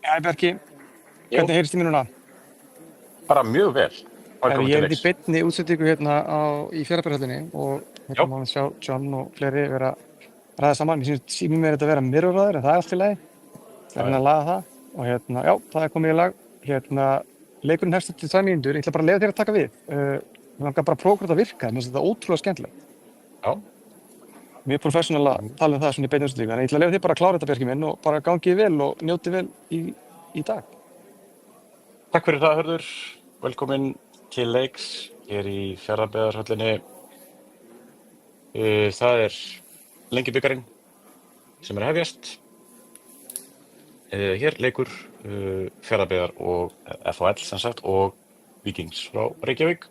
Jæja Bjarki, Já, hvernig heyrist í mér núna? bara mjög vel. Ég Velkomin til er í leiks. beinni útsendingu hérna í Fjarðabyggðarhöllinni og Já, hérna má við sjá John og fleiri vera að ræða saman. Mér sýnir mér þetta að vera mirrorræður en það er allt í lagi. Það er já, hérna já. að laga það og hérna, já, það er komið í lag. Hérna, leikurinn hefst eftir 2 mínútur. Ég ætla bara að leyfa þér að taka við. Mér langar bara að prófa hvort það virkar. Mér finnst þetta ótrúlega skemmtilegt. Já. Mjög professional að tala um það svona í beinni útsendingu. Þannig ég ætla að leyfa þér bara að klára þetta Bjarki minn og bara gangið vel og njótið vel í dag. Takk fyrir það, Hörður. Velkomin til leiks hér í Fjarðabyggðarhöllinni. Það er Lengjubikarinn sem er að hefjast. Hér leikur Fjarðabyggðar og FHL sem sagt og Víkings frá Reykjavík.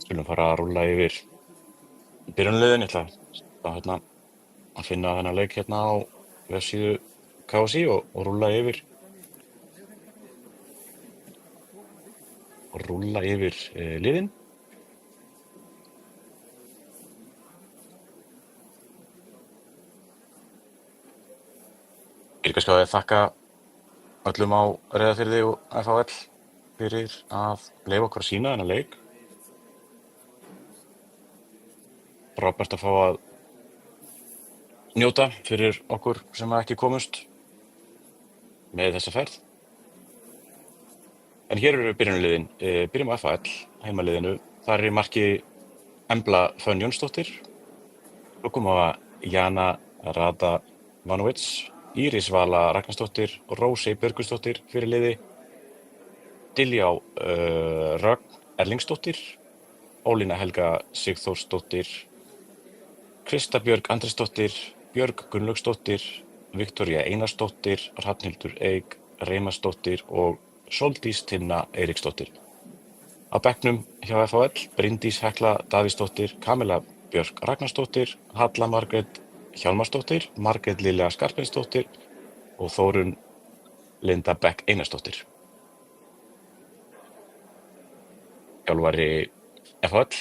Skulum fara að rúlla yfir byrjunarliðin. Ég ætla að finna þennan leik hérna á vefsíðu KSÍ og rúlla yfir liðin. Ég er kannski að þakka öllum á Reyðarfirði og FHL fyrir að leyfa okkur að sýna þennan leik. Frábært að fá að njóta fyrir okkur sem ekki komust með þessa ferð. En hér eru byrjunarliðin. Byrjum á FHL, heimaliðinu. Þar er í marki Embla Fönn Jónsdóttir. Svo koma Jana Radavanovic, Íris Vala Ragnarsdóttir og Rósey Björgvinsdóttir fyrir liði. Diljá Rögn Erlingsdóttir, Ólína Helga Sigþórsdóttir, Krista Björg Andrésdóttir, Björg Gunnlaugsdóttir, Viktoría Einarsdóttir, Hrafnhildur Eik Reymarsdóttir og Sóldís Tinna Eiríksdóttir. Á bekknum hjá FHL, Bryndís Hekla Davíðsdóttir, Kamilla Björk Ragnarsdóttir, Halla Margrét Hjálmarsdóttir, Margrét Lilja Skarphéðinsdóttir og Þórunn Linda Beck Einarsdóttir. Þjálfari FHL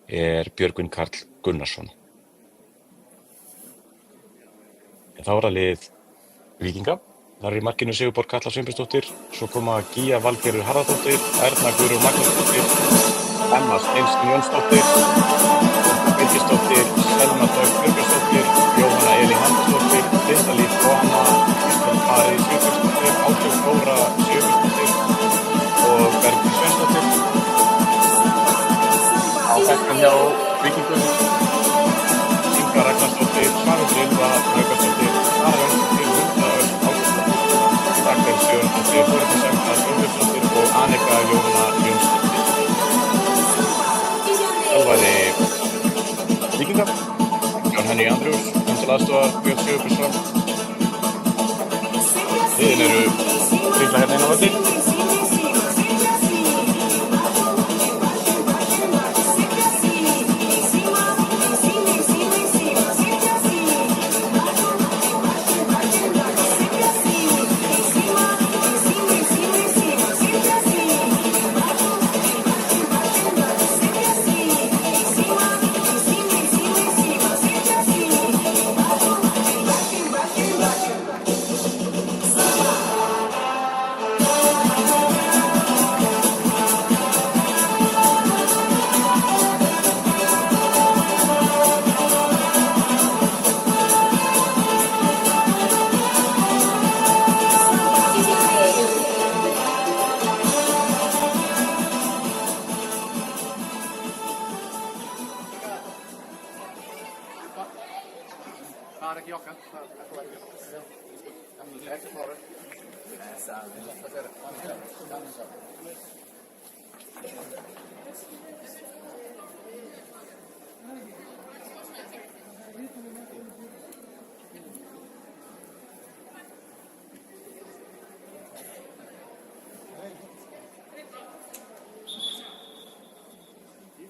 er Björgvin Karl Gunnarsson. Þá er það lið Víkinga. Þar er í markinu Sigurborg Katla Sveinbjörnsdóttir, svo koma Gígja Valgerður Harðardóttir, Erna Guðrún Magnúsdóttir, Emma Steinsson Jónsdóttir, Birgisdóttir, Selma Dögg Björgvinsdóttir, Jóhanna Elín Halldórsdóttir, Linda Líf Jóhanna, Kristján Ari Sigurbjörnsdóttir, Átök Þóra Sigurbjörnsdóttir og Bergdís Sveinsdóttir. Á bekknum hjá Víkingum, Inga Ragnarsdóttir, Svanhildur Ylva Haukarsdóttir, Sara Jónsdóttir, Hulda Ösp Ágústsdóttir, Rakel Sigurðardóttir, Þórhildur Semma Þórhildsdóttir og Annika Jóhanna Jónsdóttir. Þjálfari Víkinga, Jón Henry Andrews, til aðstoðar Björn Sigurbjörnsson. Liðin eru fríkla hérna inn á völlinn.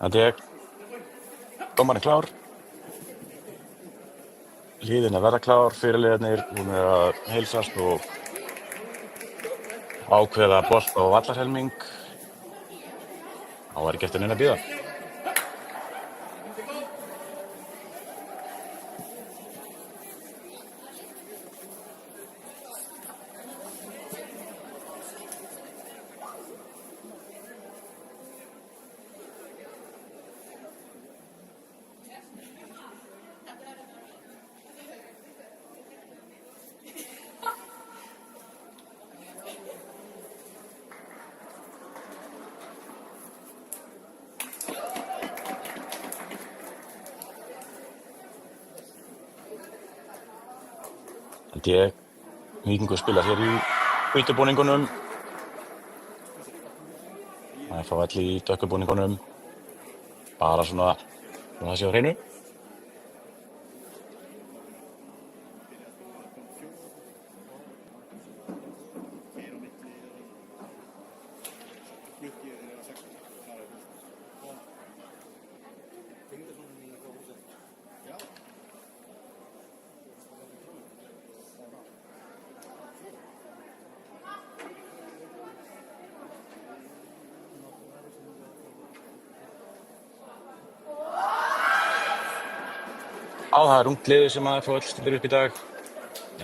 Þetta er dómarinn klár. Liðin að verða klár, fyrirliðarnir búin að heilsast og ákveða bolta og vallarhelming. Þá var ekki eftir neina að bíða. held ég. Víkingur spila hér í hvítu búningunum. FH í dökku búningunum. Bara svona það sé á hreinu. Það er ungt liðið sem FH stillir upp í dag.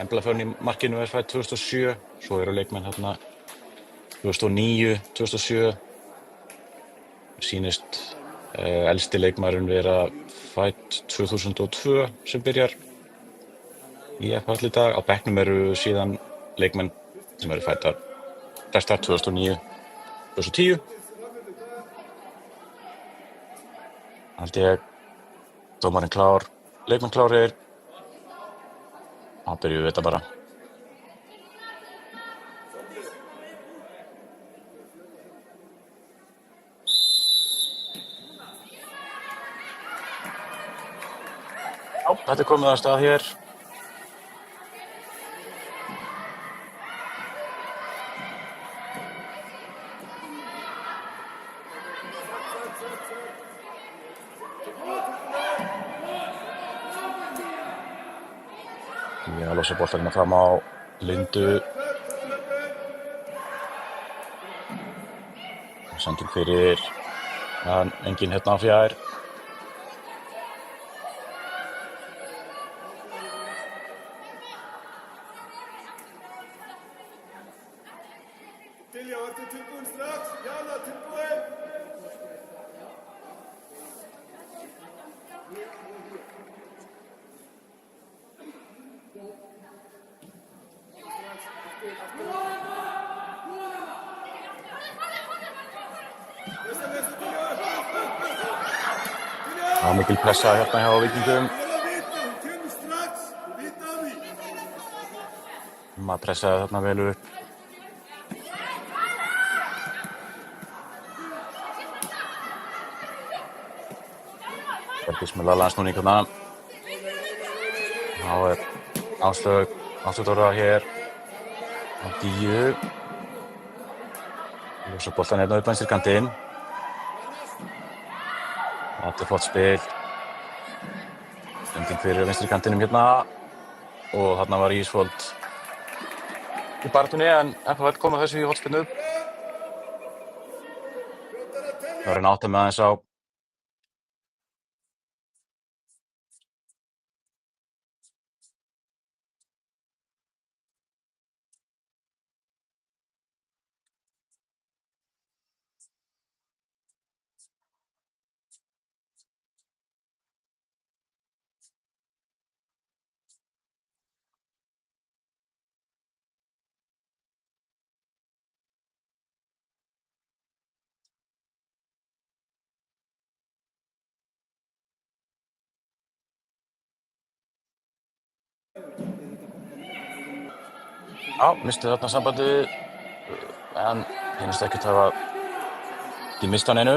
Embla Fönn í markinu fædd 2007. Svo eru leikmenn hérna 2009, 2007. Sýnist elsti leikmaðurinn vera fædd 2002 sem byrjar í FH í dag. Á bekknum eru síðan leikmenn sem eru fæddar flestar 2009, 2010. Held ég dómarinn klár. Leikmenn klárir. Þá byrjum við þetta bara. Já, þetta komið að stað hér. Ég að losa boltanum fram á Lindu. Sending fyrir enginn hérna á fjær. Dilja, ertu tilbúin strax? Jana, tilbúin? Það var mikil pressa hérna hjá Víkingum. Maður pressaði þarna vel upp. Bergis með lalandsnúning hérna. Þá er Áslaug Dóra hér á 10. Ljósa boltan hérna upp vinstri kantinn. Þetta er flott spil. Sending fyrir vinstri kantinum hérna. Og þarna var Ísfold í baráttunni en FH kom að þessu í hornspyrnu. Það var að átta með aðeins á. Já, mistu þarna sambandið en finnst ekkert hafa ekki mist hann einu.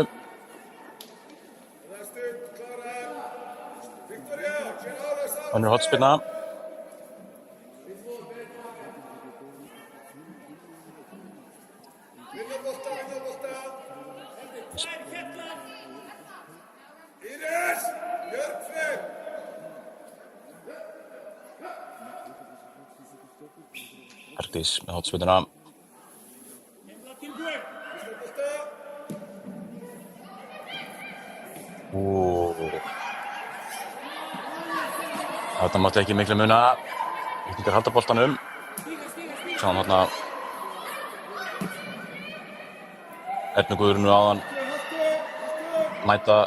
Önnur hornspyrna. Bergdís með hornspyrnuna. Þarna mátti ekki miklu muna. Víkingar halda boltanum. Sjáum þarna Ernu Guðrúnu áðan mæta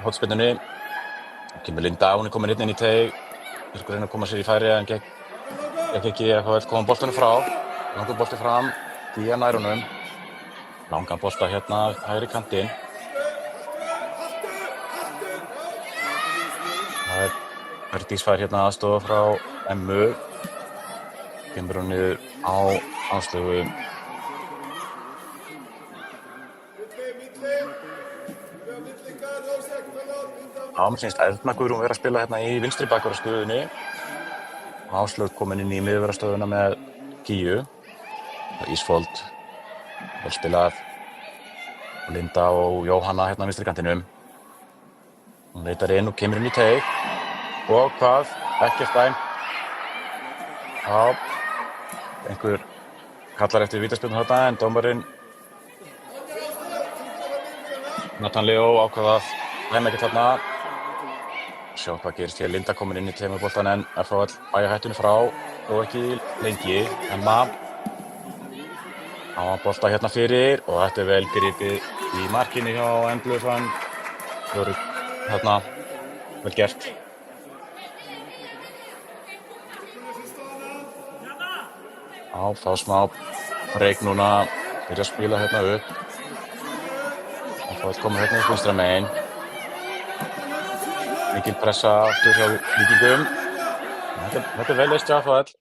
hornspyrnunni. Kemur Linda, hún er komin inn í teig. Þurfti að reyna að koma sér í færi en gekk ekki FH koma boltanum frá. Langur bolti fram, Día nær honum. Langan bolta hérna hægri kantinn. Það er Bergdís fær hérna aðstoð frá Emmu. Kemur hún niður á Áslaugu. Mér finnst Erna Guðrún vera að spila hérna í vinstri bakvarðarstöðunni. Áslaug komin inn í miðvarðarstöðuna með Gíu. Ísfold, vel spilað. Linda og Jóhanna hérna á vinstri kantinum. Hún leitar inn og kemur inn í teig. Og hvað? Ekkert dæm. Já, einhver kallar eftir vítaspyrnu þarna en dómarinn Nathan Leo ákvað að dæma ekkert þarna. Sjá hvað gerist hér. Linda komin inn í teimaboltan en er frá all bæjarhættunni frá og ekki lengi. Emma á að bolta hérna fyrir og þetta er vel gripið í markinu hjá Emblu Fönn. Það voru hérna vel gert. Já, fá smá breyk núna, byrja að spila hérna upp. Það fá að koma hérna upp vinstra megin. Mikil pressa aftur hjá Víkingum. Þetta er vel leist hjá FHL.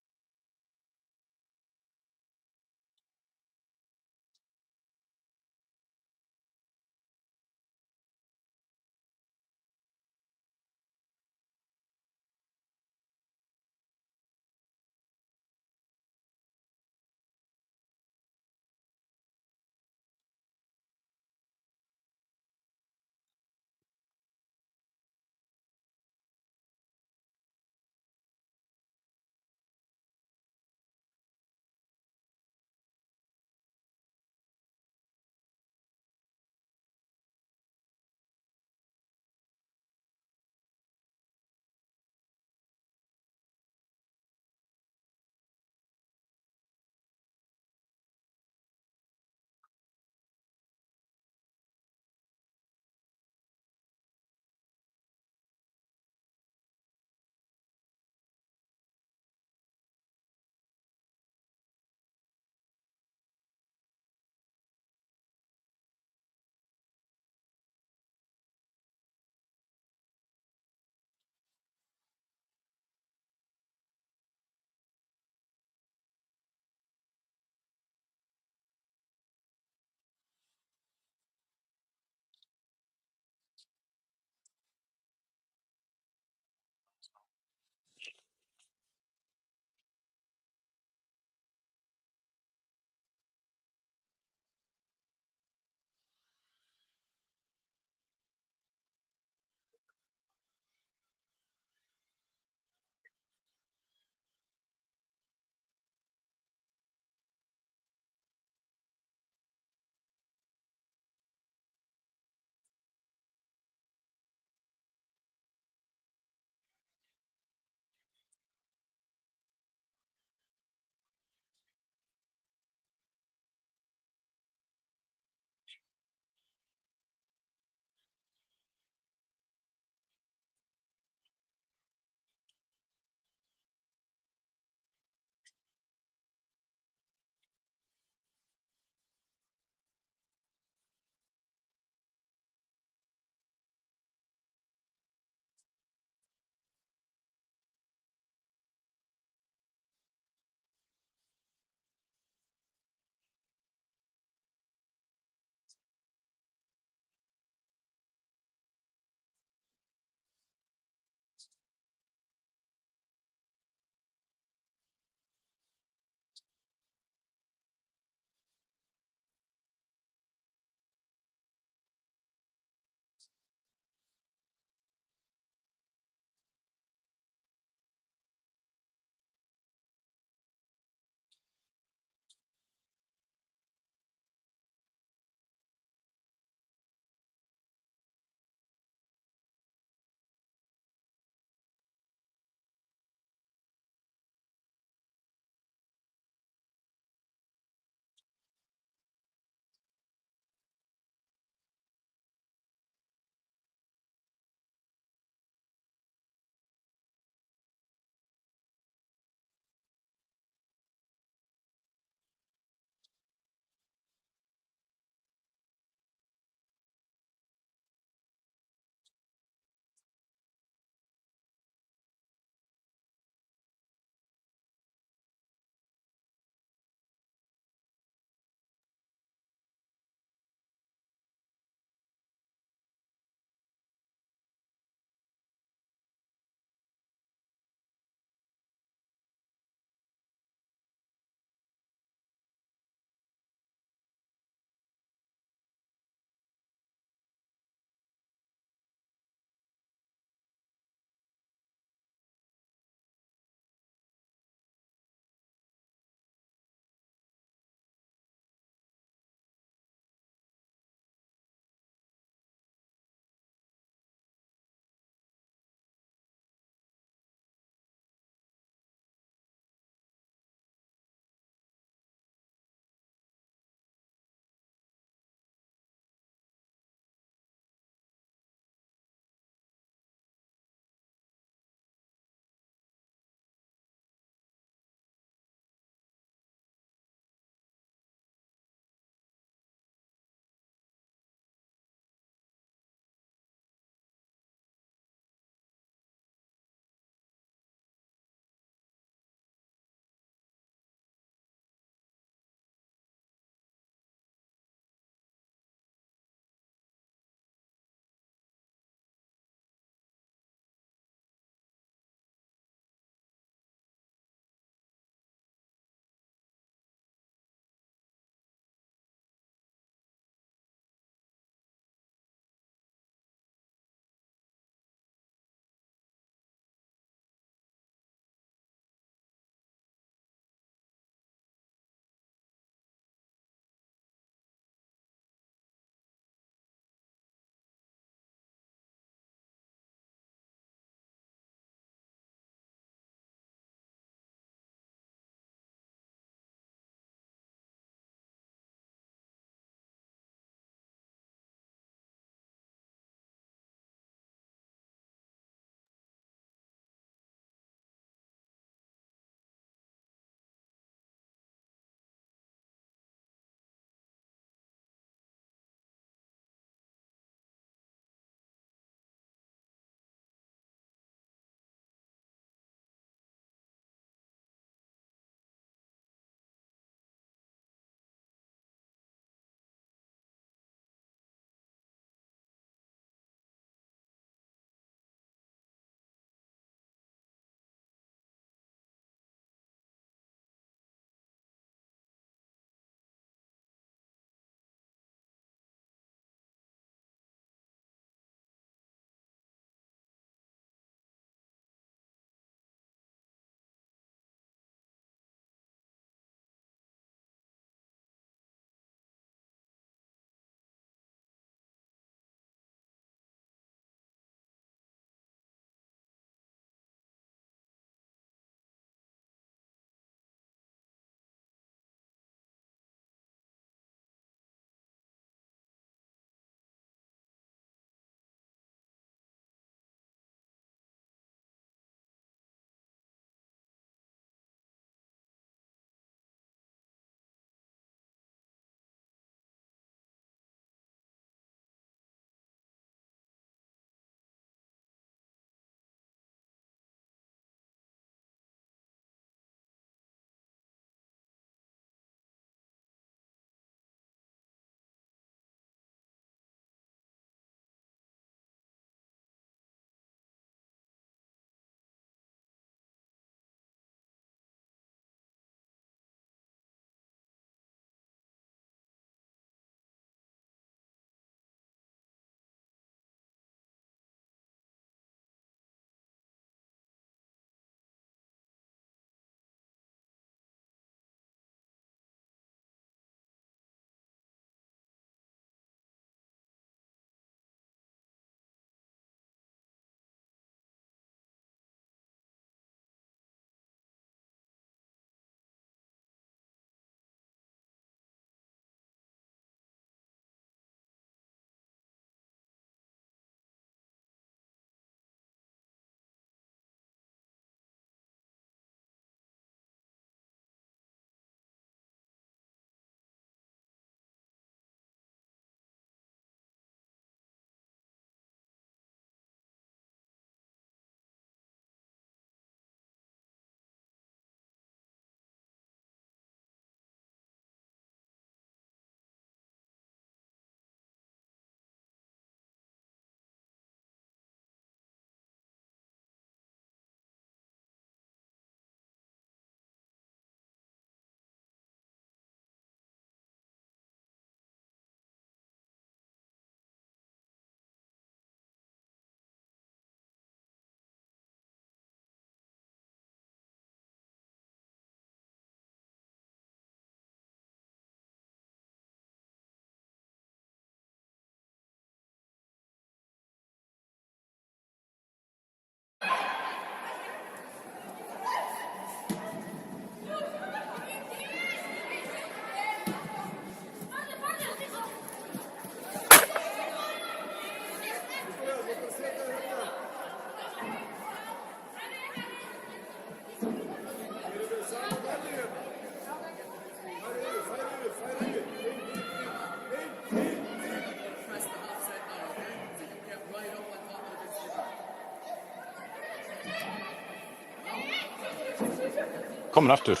komin aftur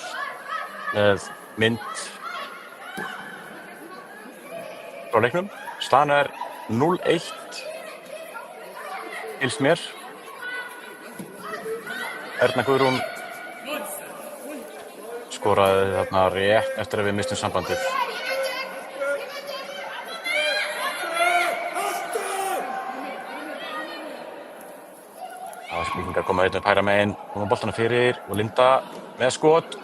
með mynd frá leiknum. Staðan er 0-1 skilst mér. Erna Guðrún skoraði þarna rétt eftir að við mistum sambandið. Víkingar koma einn upp hægra megin, koma boltana fyrir og Linda með skot.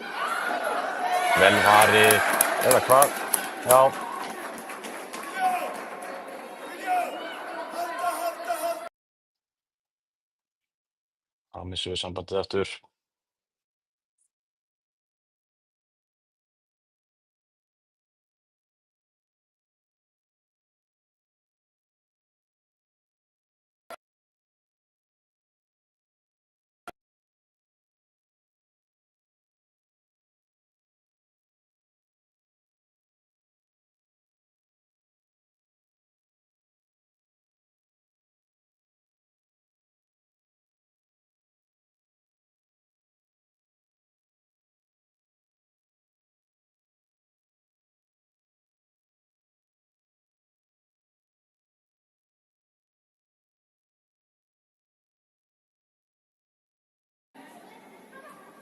Vel varið, eða hvað? Já. Þá missum við sambandið aftur.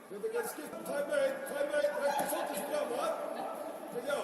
Þetta getur skipt tæma einn, ekki svolítið skræma. Já.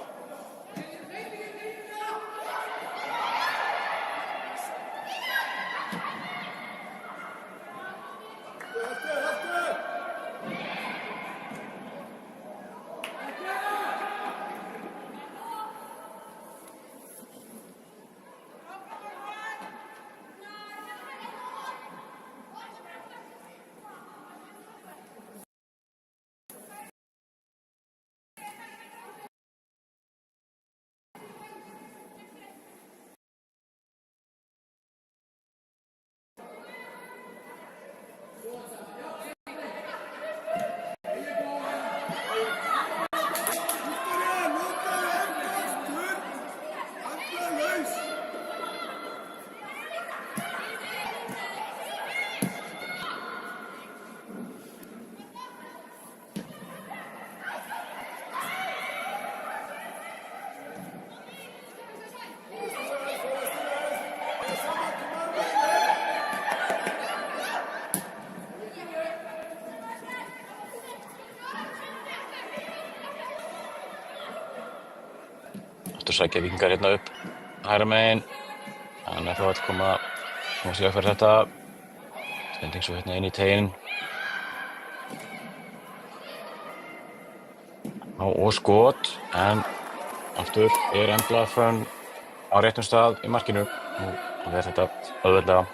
Aftur sækja Víkingar hérna upp hægra megin. Þannig að FH koma sér fyrir þetta. Stending svo hérna inn í teginn. Og skot, en aftur Embla Fönn á réttum stað í markinu. Og það þetta auðveldlega.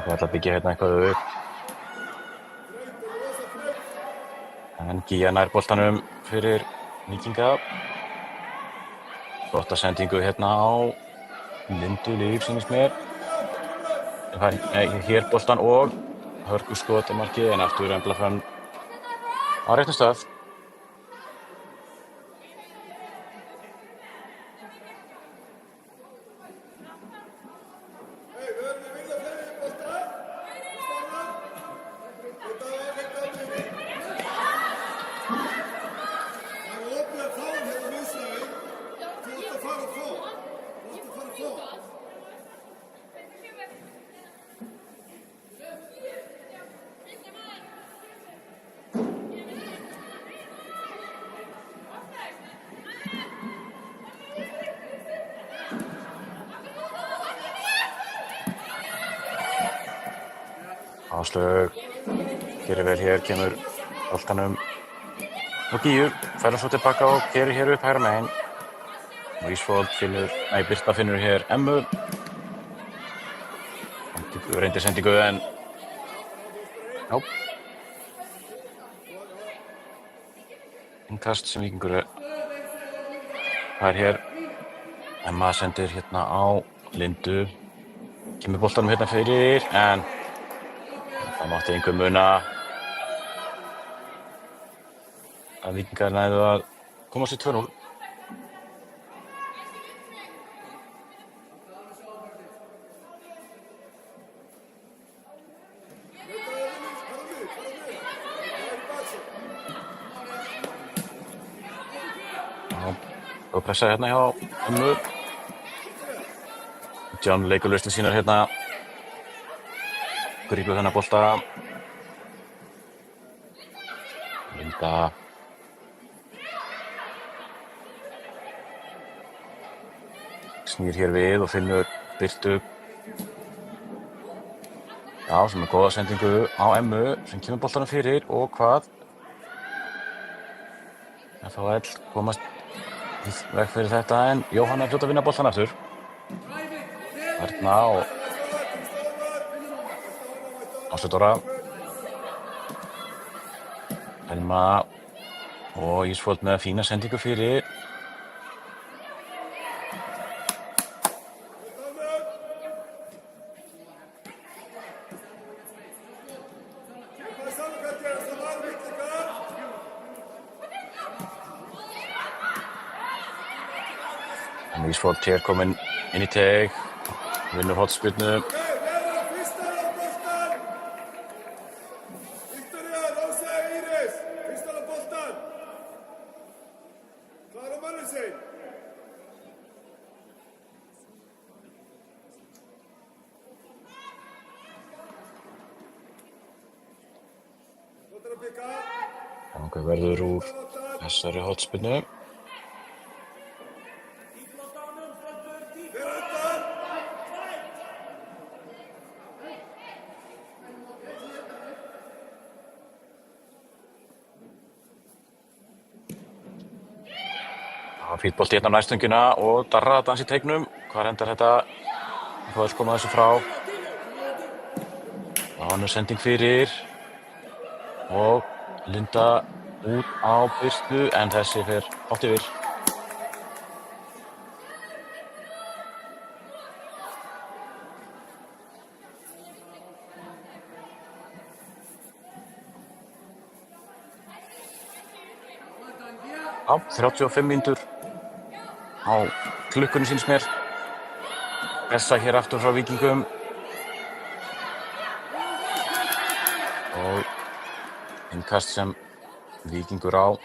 Það ætla að byggja hérna eitthvað upp. En Gía nær boltanum fyrir Víkinga. Flotta sendingu hérna á Lindu Líf, sýnist mér. Hér boltan og hörkuskot á markið, en aftur Embla Fönn á réttum stað. Áslaug gerir vel hér, kemur boltanum og Gíu fær hann svo tilbaka og gerir hér upp hægra megin. Og Birta finnur hér Emmu. Reyndi sendingu en já. Innkast sem Víkingur fær hér. Emma sendir hérna á Lindu. Kemur boltanum hérna fyrir, en það mátti einhver muna að Víkingar næðu að koma sér 2-0. Og pressa hérna hjá Emmu. John leikur lausnir sínar hérna. Grípur þennan bolta. Linda. Snýr hér við og finnur Birtu. Já, sem er góða sendingu á Emmu sem kemur boltanum fyrir og hvað? FHL komast veg fyrir þetta en Jóhanna hljóta að vinna boltan aftur. Þarna og Ástdóra. Elma og Ísfold með fína sendingu fyrir. Ísfold hér kominn inn í teg, vinnur hornspyrnu. Viktoría, Rósa, Íris, Kristján á boltan. Klara mannin sinn. Boltan að bygga. Hvað verður úr þessari hornspyrnu? Fýtt bolti hérna á næstungina og Darra að dansa í teignum. Hvað endar þetta? FHL koma þessu frá. Önnur sending fyrir. Og Linda út á Birtu en þessi fer hátt yfir. Já, 35 mínútur á klukkunni síns mér. Pressa hér aftur frá Víkingum. Og innkast sem Víkingur á.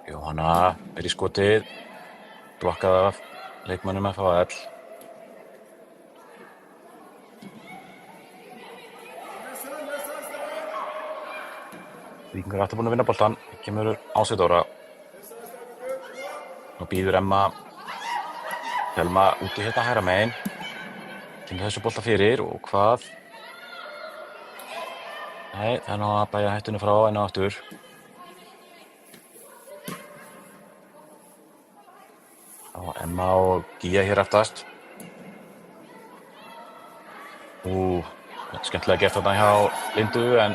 Jóhanna er í skotið. Blokkað af leikmönnum FHL. Víkingur aftur búin að vinna boltan. Kemur Ástdóra. Nú býður Emma. Thelma úti hérna hægra megin. Kemur þessu bolta fyrir og hvað? Nei, það er nú að bæja hættunni frá enn og aftur. Emma og Gía hér aftast. Skemmtilega gert þarna hjá Lindu en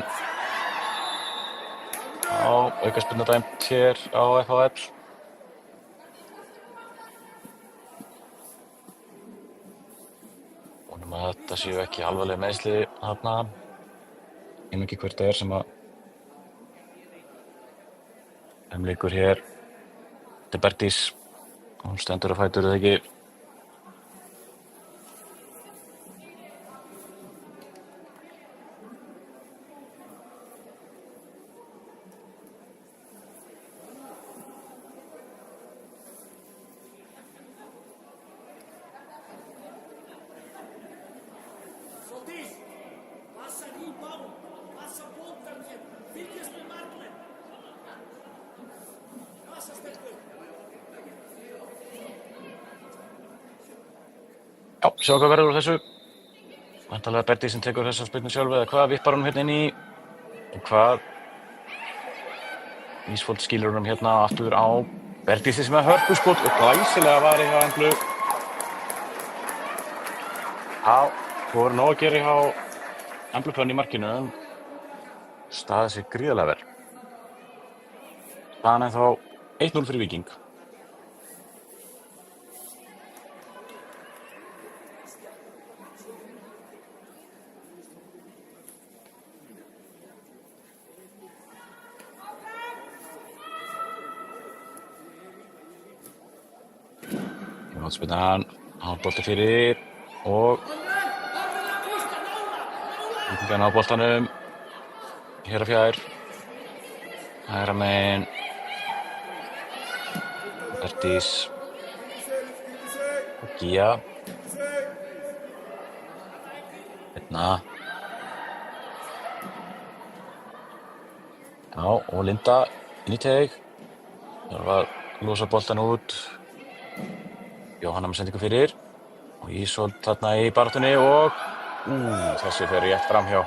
aukaspyrna dæmt hér á FHL. Vonum að þetta séu ekki alvarleg meiðsli þarna. Ég veit ekki hvert það er sem að leikur hér. Þetta er Bertís. Hún stendur á fætur eða ekki. Já, sjá hvað verður úr þessu. Væntanlega Bertís sem tekur þessa spyrnu sjálf eða hvað, vippar honum hérna inn í. Og hvað? Ísfold skilur honum hérna aftur á Bertísi sem er hörkuskot og glæsilega varið hjá Emblu. Já, þú voru nóg að gera hjá Emblu Fönn í markinu. staðið sig gríðarlega vel. Staðan ennþá 1-0 fyrir Víking. Hotspinnan, bolti fyrir og Víkingar ná boltanum. Hér að fjær. Hægra megin. Bertís. Og Gía. Hérna. Já, og Linda inn í teig. Það var að losa boltan út. Jóhanna með sendingu fyrir. Og Ísold þarna í baráttunni og þessi fer rétt framhjá.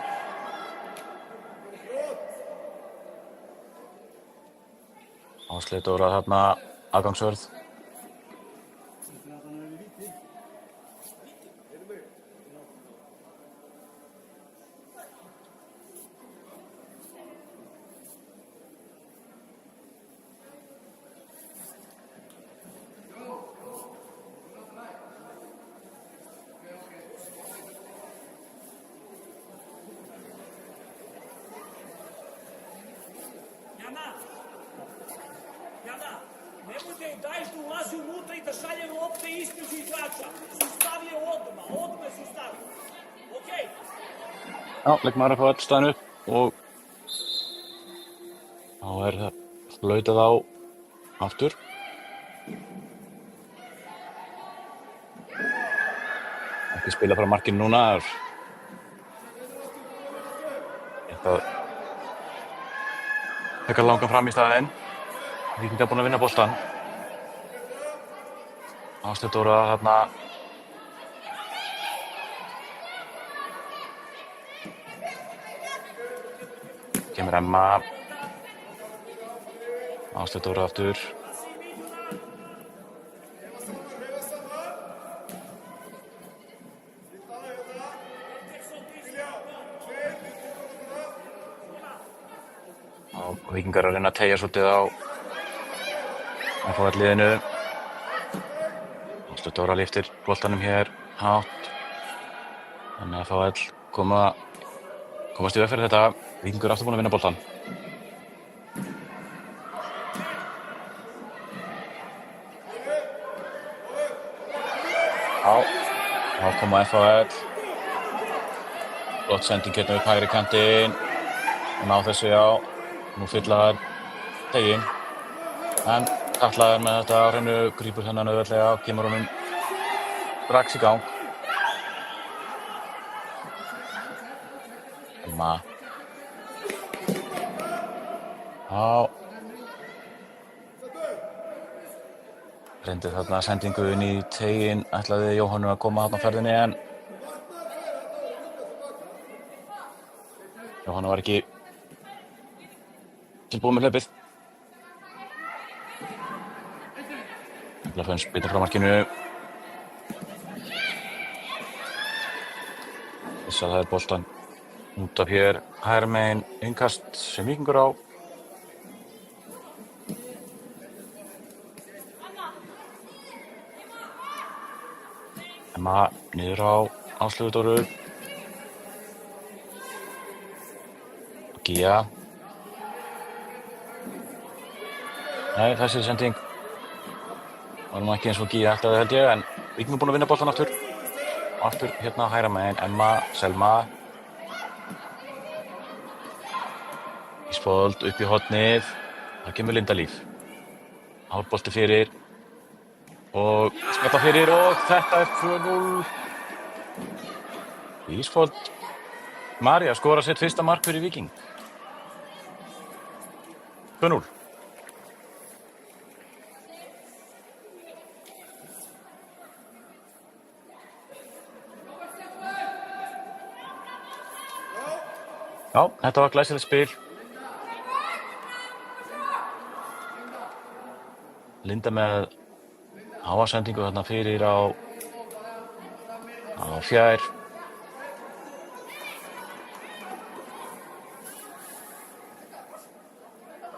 Áslaug Dóra þarna afgangsvörð. Jana, nemojte im daješ da ulazi unutra i da šalje lopte između igrača. Sustav je odmah sustav. Okej? Já, leikmaður að fá öll staðan upp og þá það flautað á aftur. Ekki spila frá markinu núna. Þetta tekur langan fram í staðinn. Víkingar búin að vinna boltann. Áslaug Dóra þarna. Kemur Emma. Áslaug Dóra aftur. Og Víkingar að reyna að teygja svolítið á liðinu. Áslaug Dóra lyftir boltanum hér hátt. Þannig að FHL komast í veg fyrir þetta. Víkingur aftur búin að vinna boltan. Þá koma FHL. Flott sending hérna upp hægri kantinn. Ná þessu á. Nú fylla þær teginn. En Katla með þetta á hreinu, grípur þennan auðveldlega og kemur honum strax í gang. Emma. Reyndi þarna sendingu inn í teginn, ætlaði Jóhannu að koma þarna á ferðinni en Jóhanna var ekki tilbúin með hlaupið. Laföns býtir frá markinu. Þess að það boltan út af hér. Hægra megin innkast sem Víkingur á. Emma niður á Áslaugu Dóru. Gía. Nei, þessi sending var nú ekki eins og Gía ætlaði held ég, en Víkingur búin að vinna boltan aftur. Aftur hérna á hægra megin, Emma, Selma. Ísfold upp í hornið. Það kemur Linda Líf. Hárbolti fyrir. Og skalla fyrir og þetta 2-0. Ísfold María skora sitt fyrsta mark fyrir Víking. 2-0. Já, þetta var glæsilegt spil. Linda með háasendingu þarna fyrir á fjær.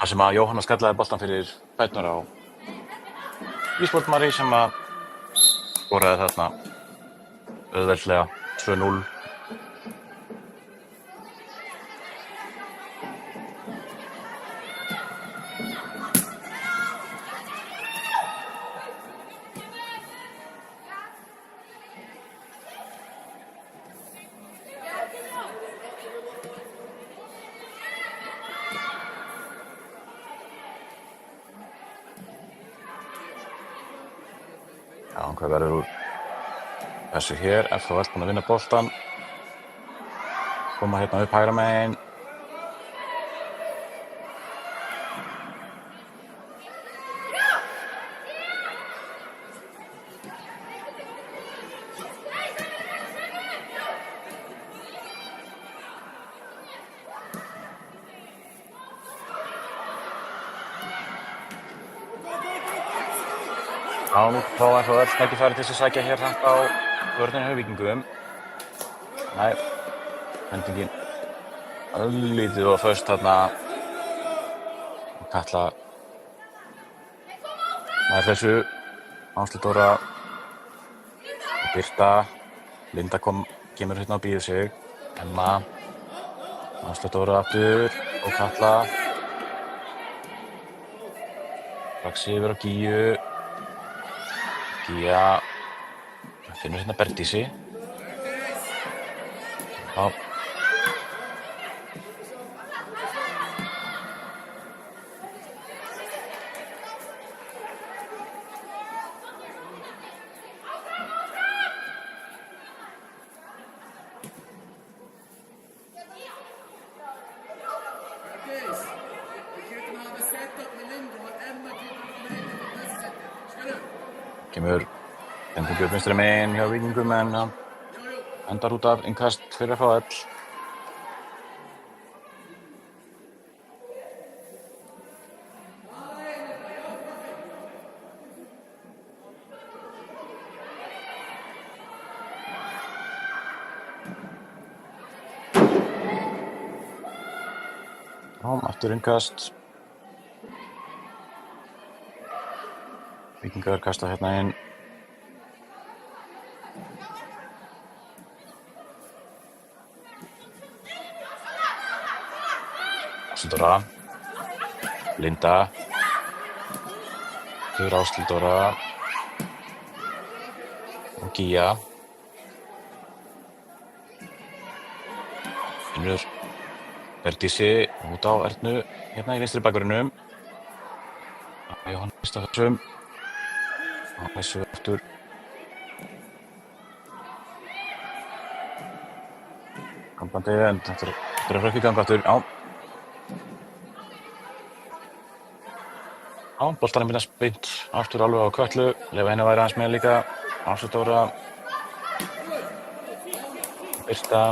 þar sem að Jóhanna skallaði boltan fyrir fæturnar á Ísfold Marie sem að skoraði þarna auðveldlega 2-0. Já, hvað verður úr þessu hér? FH búinn að vinna boltan. Koma hérna upp hægra megin. Já, nú fá FH tækifæri til þess að sækja hér hratt á vörnina hjá Víkingum. Nei, hendingin örlítið og föst þarna. Katla nær þessu. Ásdís Dóra og Birta. Linda kemur hérna og býður sig. Emma. Ásdís Dóra aftur og Katla. Strax yfir á Gíu. Gía finnur hérna Berdísi. Já. Kemur hendingu upp vinstri megin hjá Víkingum en hann endar út af innkast fyrir FH. Aftur innkast. Víkingar kasta hérna inn. Ásdís Dóra. Linda. Þau Ásdís Dóra. Og Gía. Finnur Berdísi út á Ernu hérna í vinstri bakverðinum. Jóhann fyrst á þessum. Og þessu aftur. Gambandi en þetta er frá ganga aftur. Já. Já, boltanum minnast beint aftur alveg á Kötlu. Leyfa henni að væri aðeins með líka. Ásdís Dóra. Birta.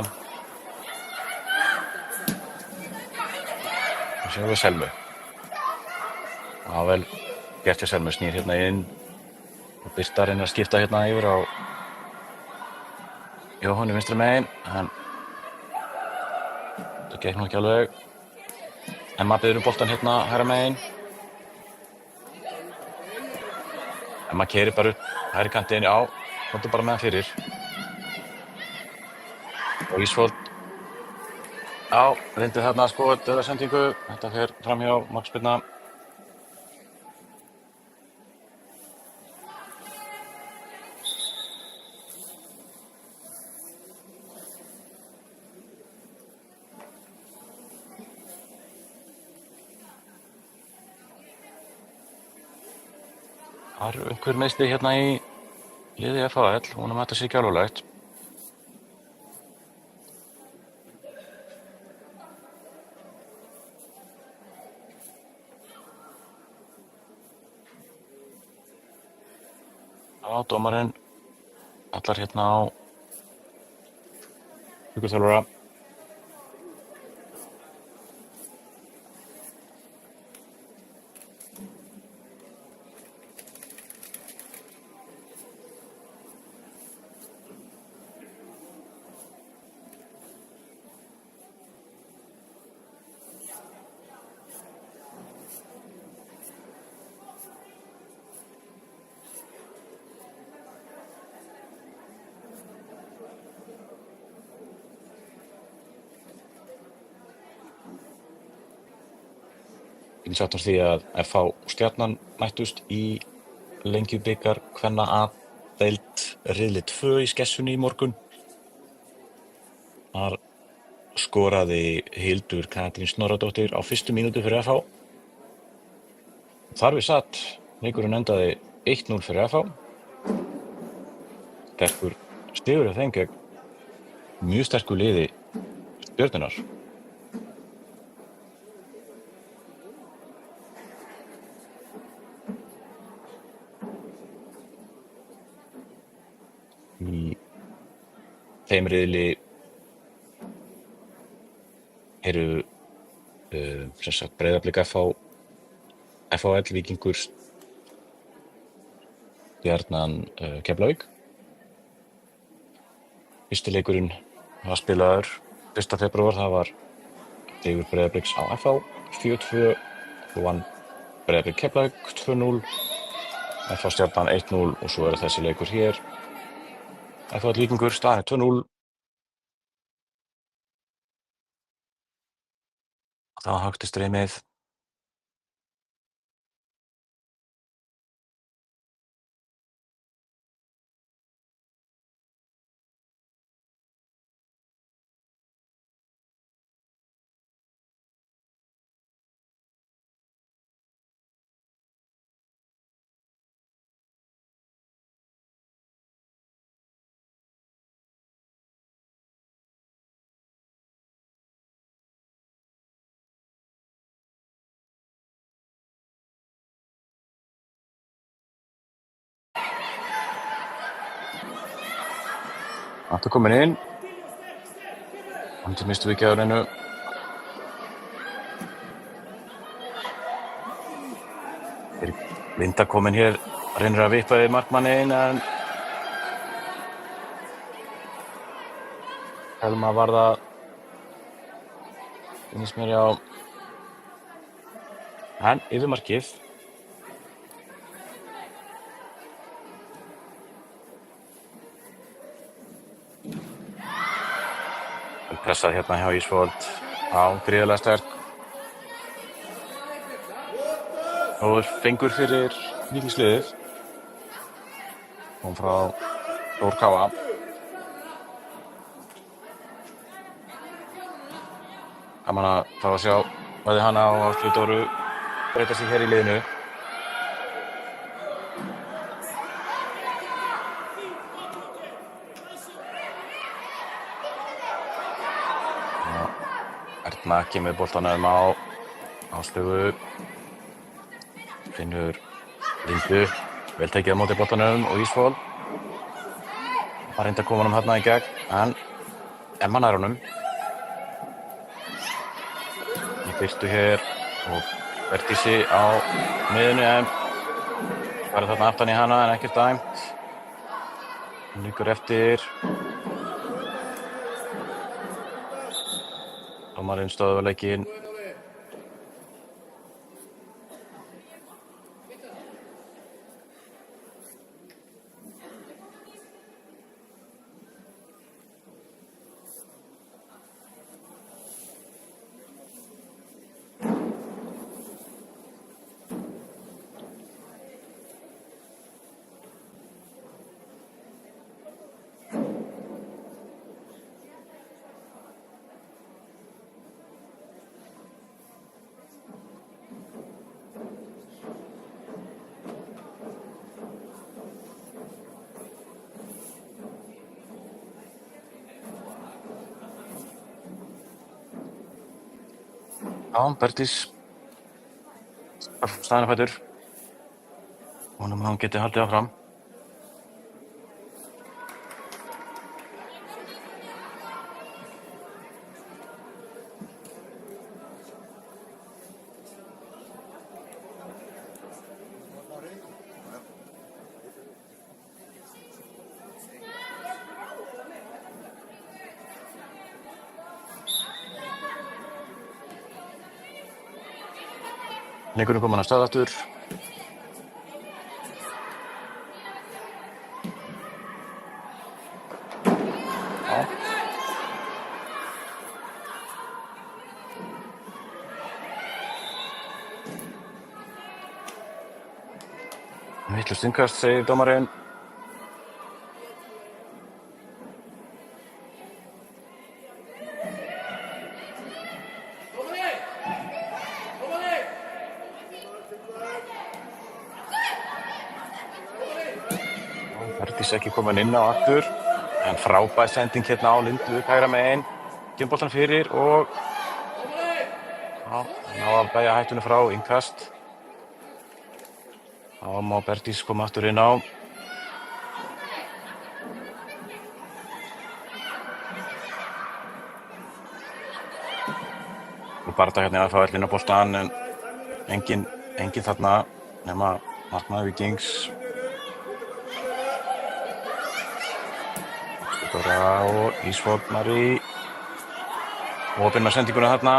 Og séum við Selmu. Já, vel gert hjá Selmu, snýr hérna inn. Og Birta reynir að skipta hérna yfir á Jóhann í vinstri megin. En það gekk nú ekki alveg. Emma biður boltan hérna hægra megin. Emma keyrir bara upp hægri kantinn, já. Komdu bara með hann fyrir. Og Ísfold. Já, reyndi þarna að skoða dauðasendingu. Þetta fer fram hjá Max Birna. Það eru einhver meiðsli hérna í liði FH. Vonum að þetta sé ekki alvarlegt. Já, dómarinn allar hérna á hugurþjálfara. getum sagt því að FH og Stjarnan mættust í Lengjubikar kvenna A-deild riðli 2 í Skessunni í morgun. Þar skoraði Hildur Katrín Snorradóttir á fyrstu mínútu fyrir FH. Þar við satt, leikurinn endaði 1-0 fyrir FH. Sterkur sigur hjá þeim gegn mjög sterku liði Stjörnunnar. Í þeim riðli eru sem sagt Breiðablik FHL, Víkingur, Stjarnan, Keflavík. Fyrsti leikurinn var spilaður 1. febrúar, það var sigur Breiðabliks á FH 4-2 og vann Breiðablik Keflavík 2-0, FH Stjarnan 1-0 og svo er þessi leikur hér. FH Víkingur staðan 2-0. Það var högt í streymið. Aftur komin inn. Hann misstu ekki á hreinu. Linda komin hér, reynir að vippa við markmanninn en Helma var það finnst mér já en yfir markið. Pressað hérna hjá Ísfold á gríðarlega sterk. Og fengur fyrir Víkingsliðið. Kom frá Þór Káa. Gaman að fá að sjá bæði hana og Áslaug Dóru breyta sig hér í liðinu. Erna kemur boltanum á Áslaugu. Finnur Lindu, vel tekið á móti boltanum og Ísfold. Var reyndi að koma honum þarna í gegn, en Emma nær honum. Í byrtu hér og Bertísi á miðunni, en farið þarna aftan í hana en ekkert dæmt. Hún líkur eftir. Dómarinn stöðvar leikinn. Já, Bertís staðinn á fætur. Vonum að hann geti haldið áfram. Leikurinn kominn af stað aftur. Já. Vitlaust innkast, segir dómarinn. Herdís ekki komin inn á aftur, en frábær sending hérna á Lindu upp hægra megin. Kemur boltan fyrir og ná að beygja hættunni frá innkast. Þá má Bergdís koma aftur inn á. Og barða hérna að fá öll inn á boltan, en engin þarna nema markmaður Víkings. Dóra og Ísfold Marí. Opinn með sendinguna þarna.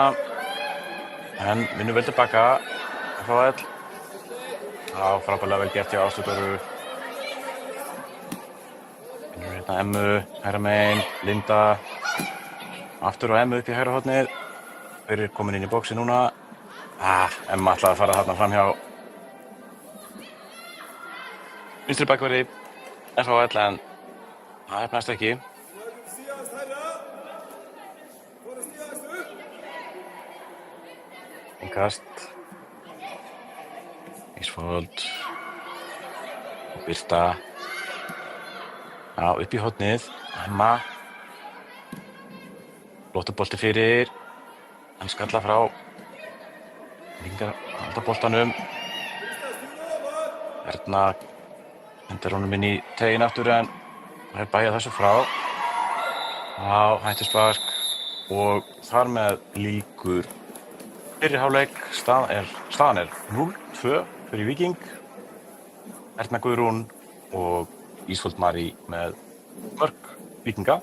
En vinnur vel tilbaka. FHL. Já, frábærlega vel gert hjá Ástu Dóru. Vinnur hérna Emmu, hægra megin, Linda. Aftur á Emmu upp í hægra hornið. Þeir eru komin inn í bóksi núna. Emma ætlaði að fara þarna framhjá vinstri bakverði FHL, en það hefnast ekki. Síðast herra. Fóru síðast upp. Innkast. Ísfold. Birta. Já, upp í hornið. Emma. Flottur bolti fyrir. Hann skalla frá. Víkingar halda boltanum. Erna hendur honum inn í tegin aftur, en það bæja þessu frá. Já, hættispark og þar með lýkur fyrri hálfleik. Staðan er 0-2 fyrir Víking. Erna Guðrún og Ísfold Marí með mörk Víkinga.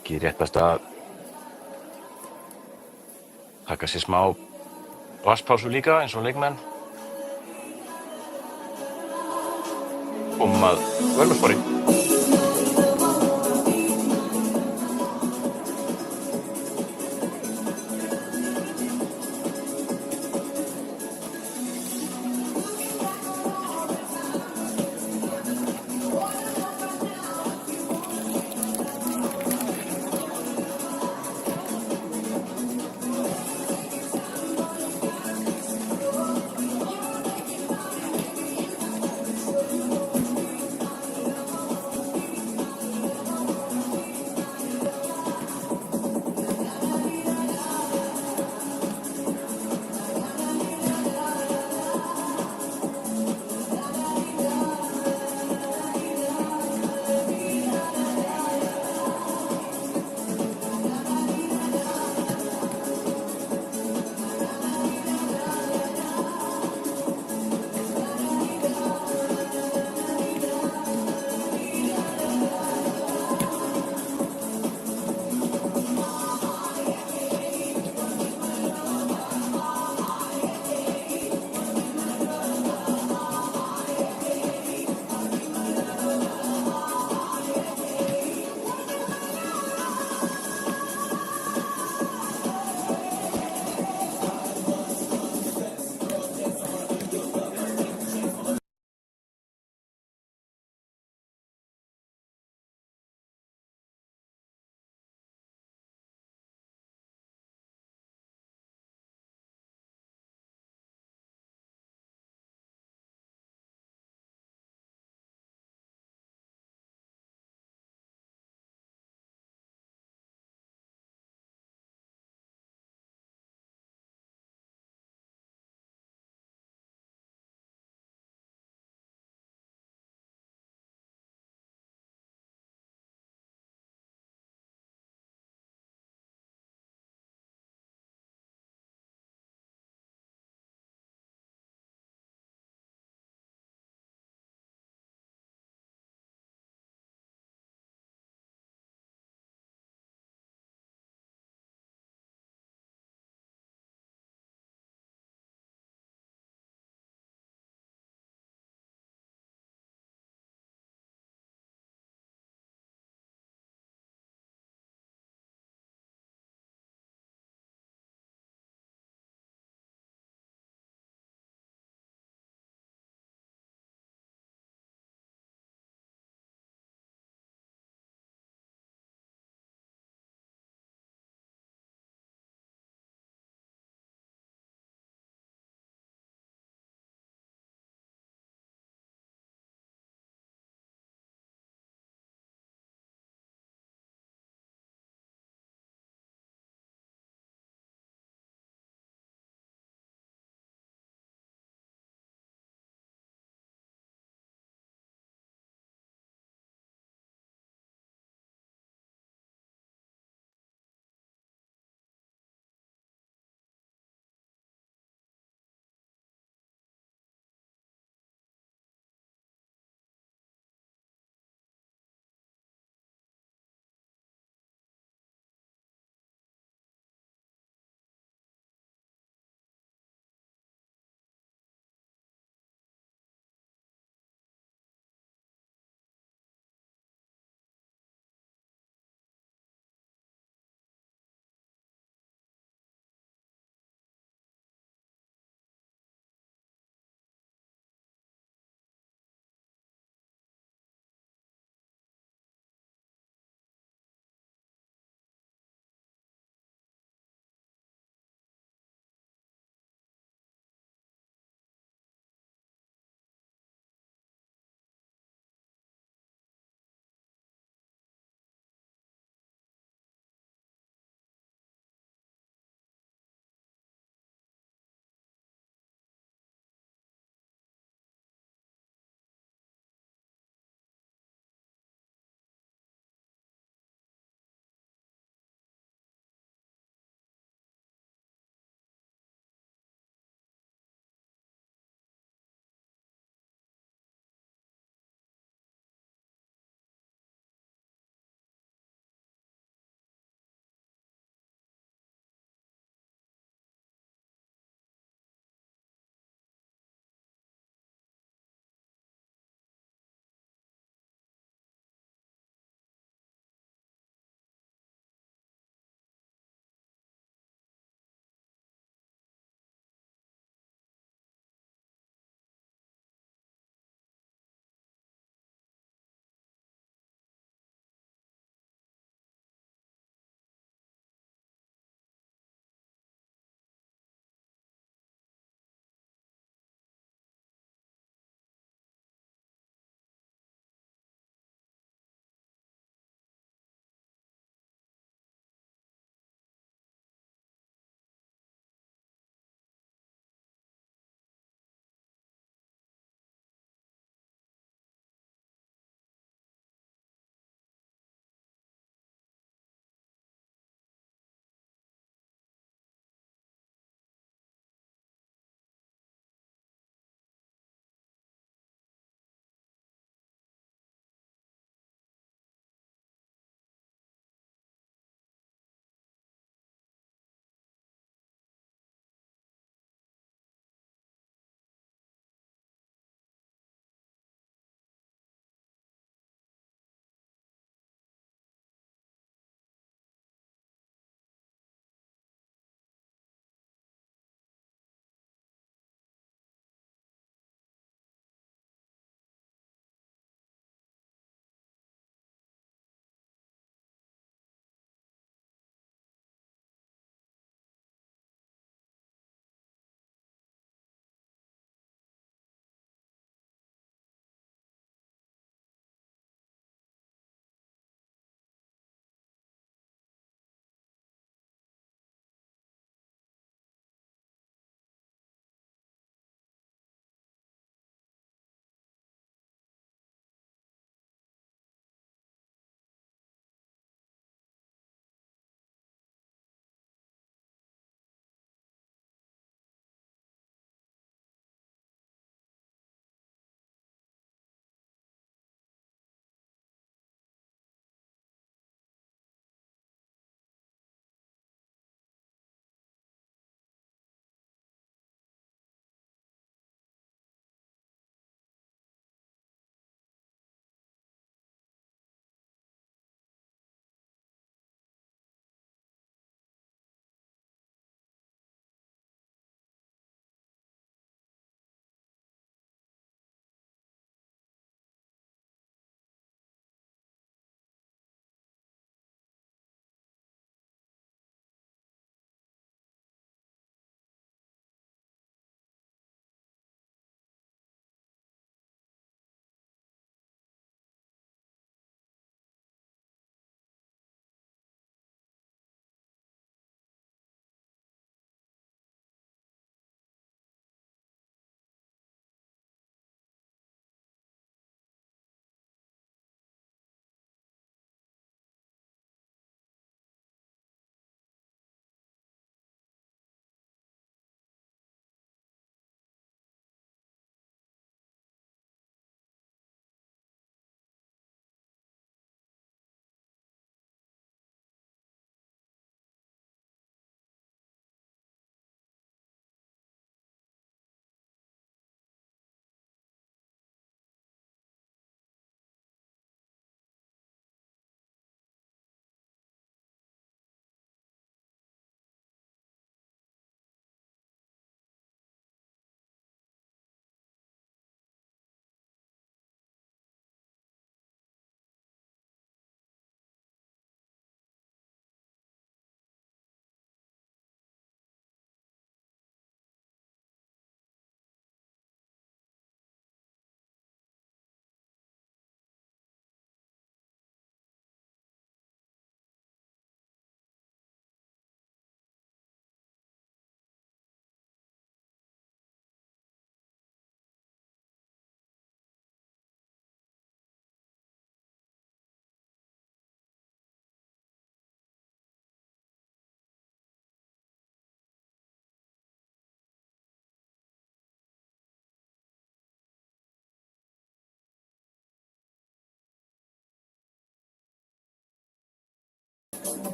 Ekki rétt best að taka sér smá vatnspásu líka eins og leikmenn. Komum að Völvuspori.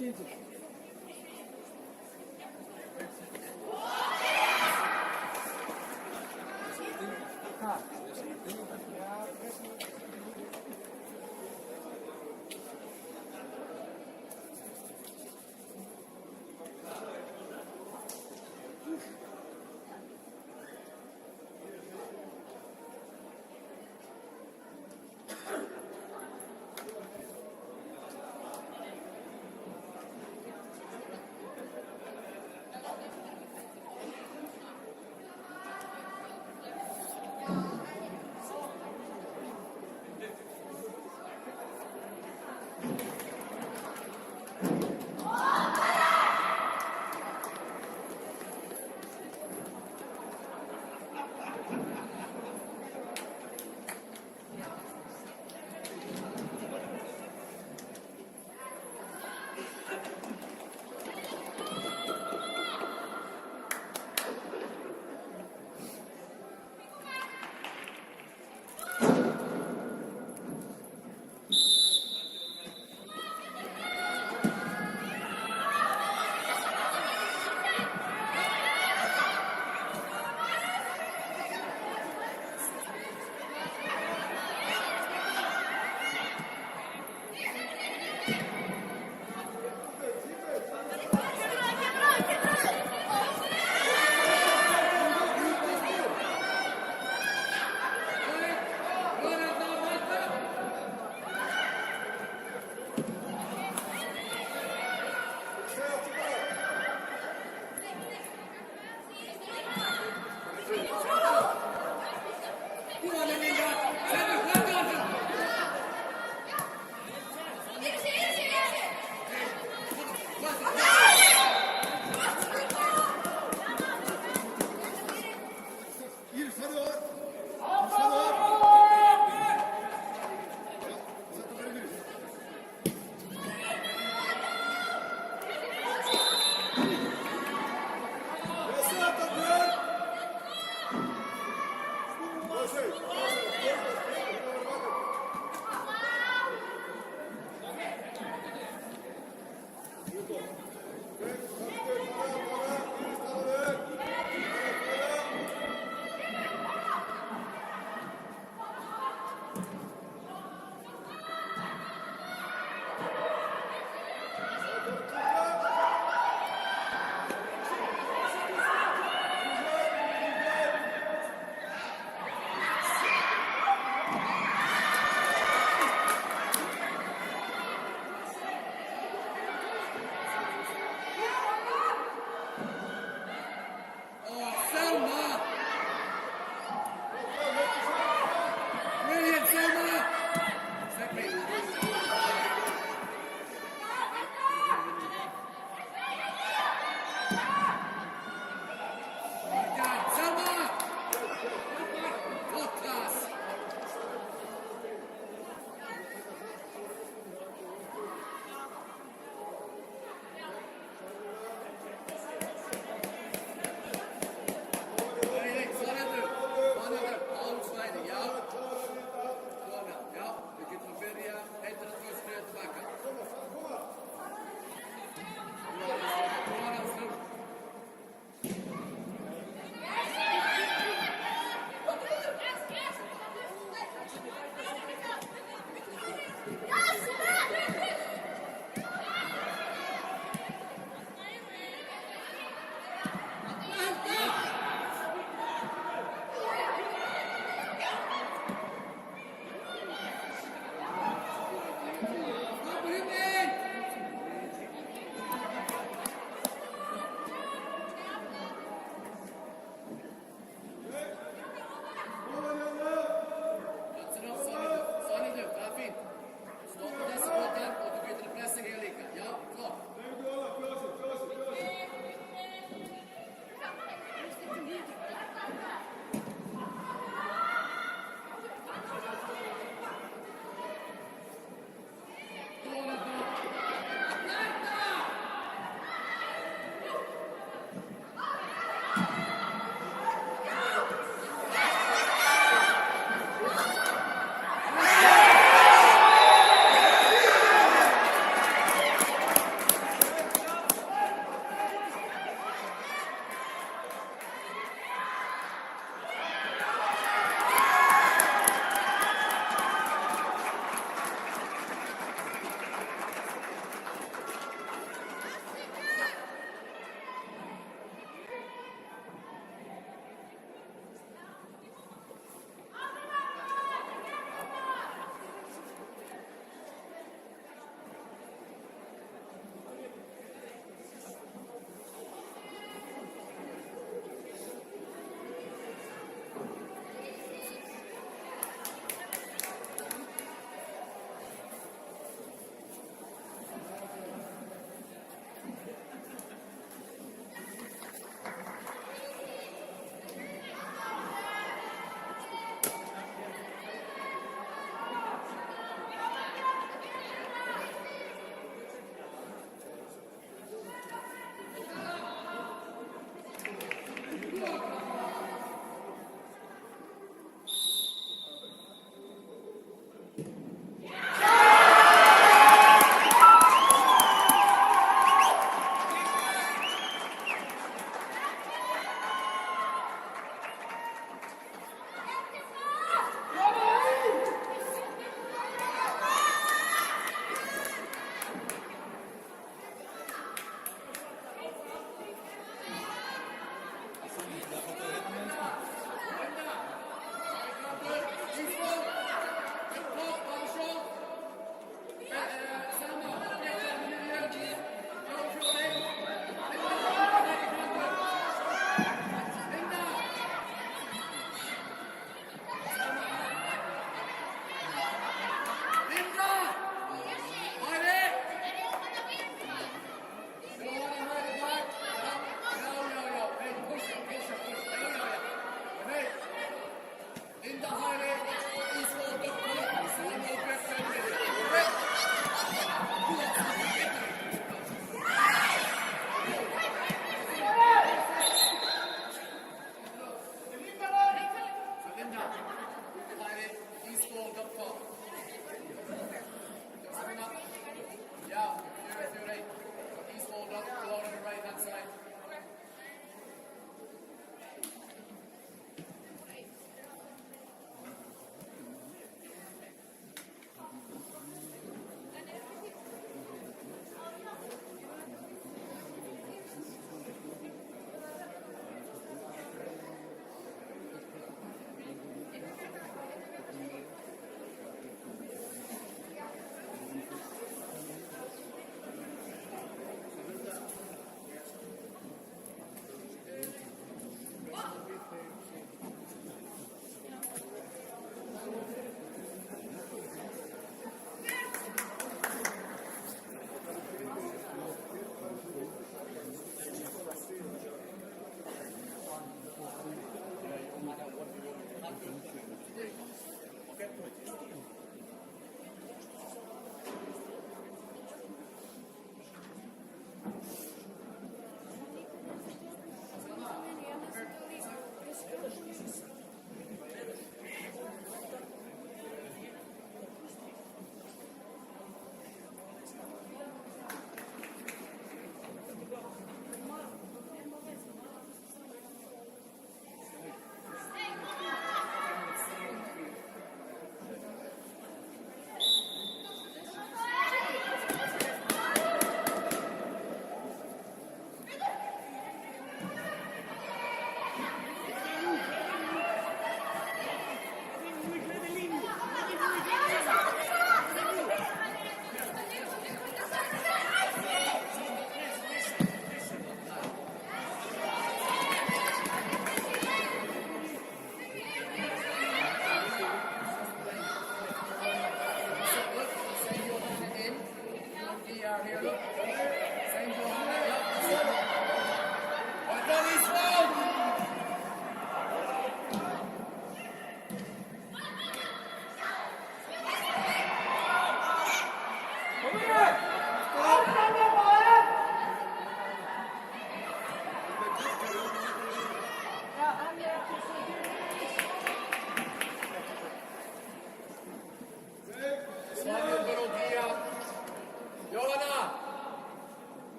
changes.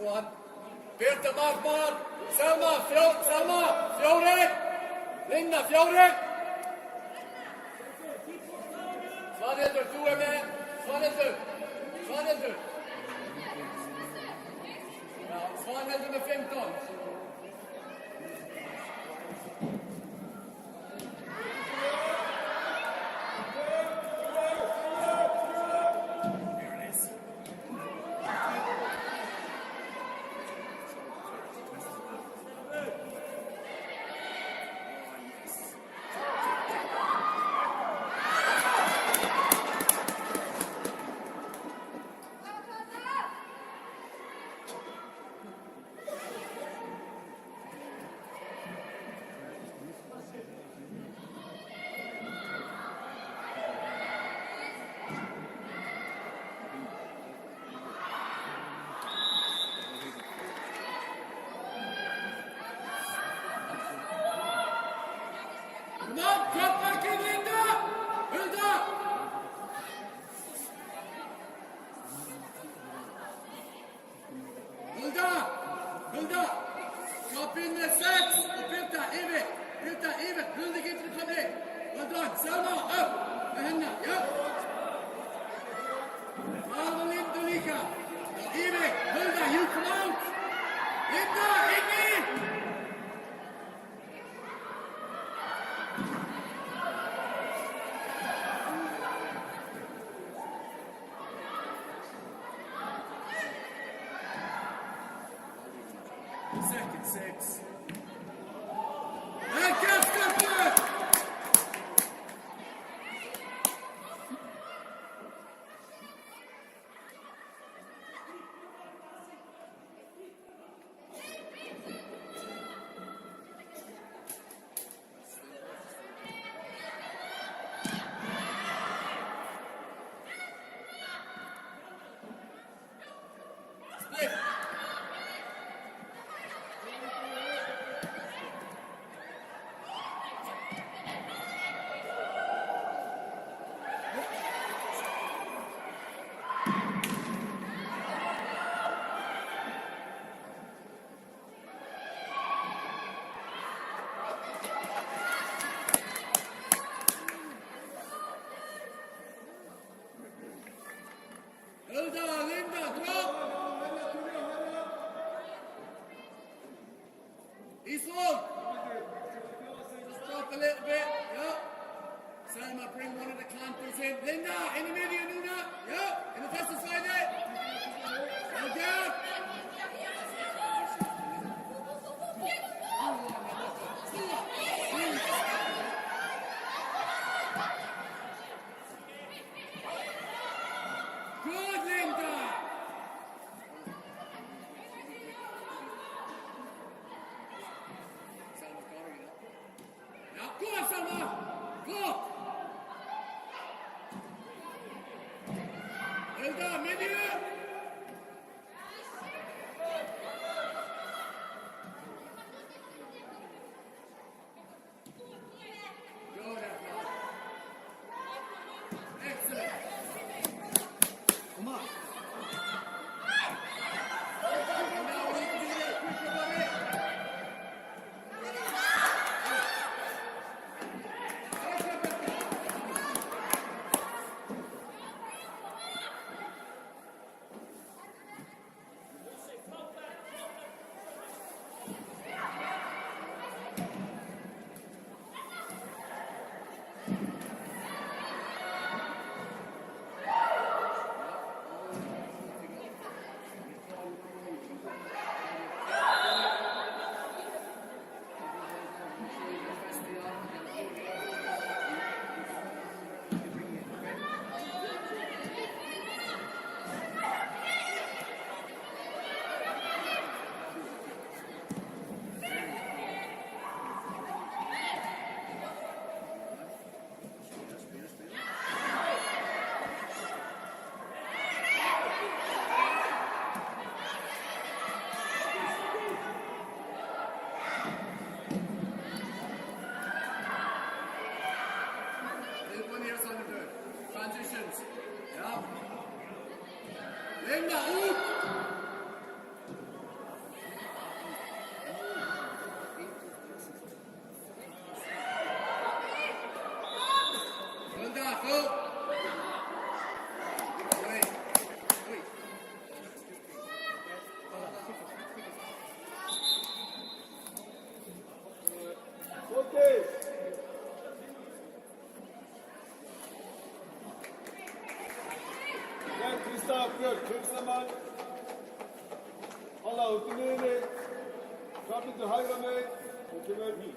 Johan. Birta Markman. Selma, fjórir. Linda, fjórir. Svanhildur, þú með. Svanhildur. Já, Svanhildur með 15. Hulda! Drop in med 6 och Britta, Evert! Hulda gick till publik! Well done! Selma, upp! Med henne, ja! Alva Linda lika! Evert, Hulda, you come out! Linda, in! Second 6. And get Stefan! Split! Hilda, Linda, drop! Eastwood! Just drop a little bit, yeah. Selma, bring one of the clampers in. Linda, in the middle, Nuna, yeah. In the fastest side there. Well done. Good, Linda! Selma's got her, you know. Now, go on, Selma! Go! Hilda, middle! Go, Efra. Excellent. Come on. Now we need to do that quicker, buddy. Transitions. Ja. Linda, ut! saman. Alla upp i nere. Fram till högra mig. Och till höger.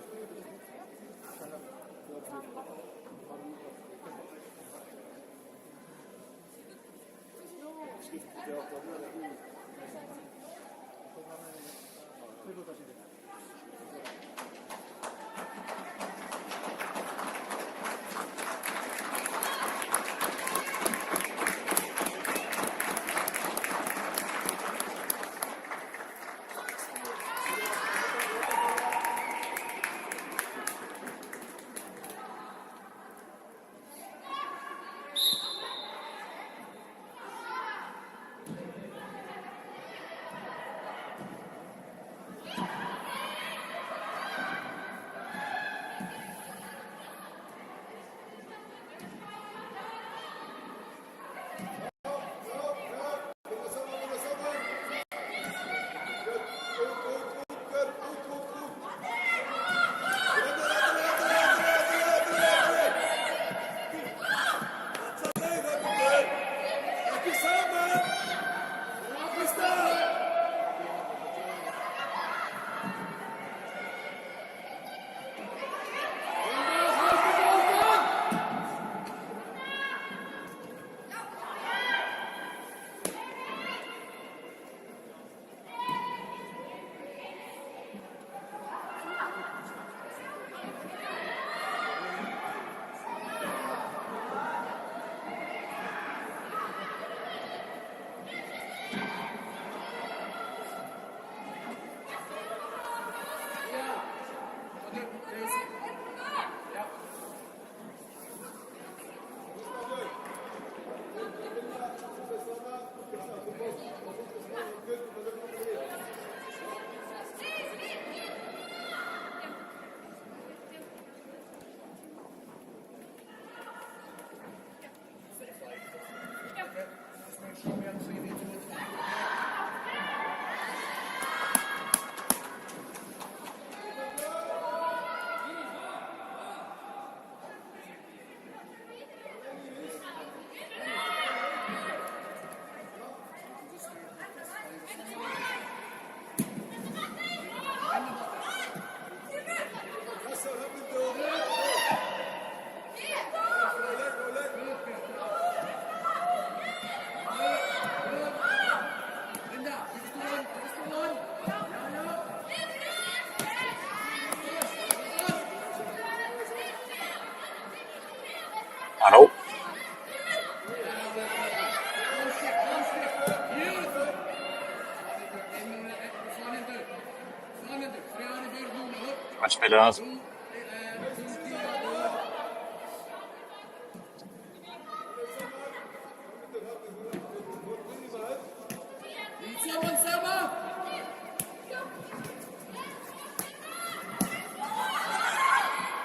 Halló. Hann spilir að.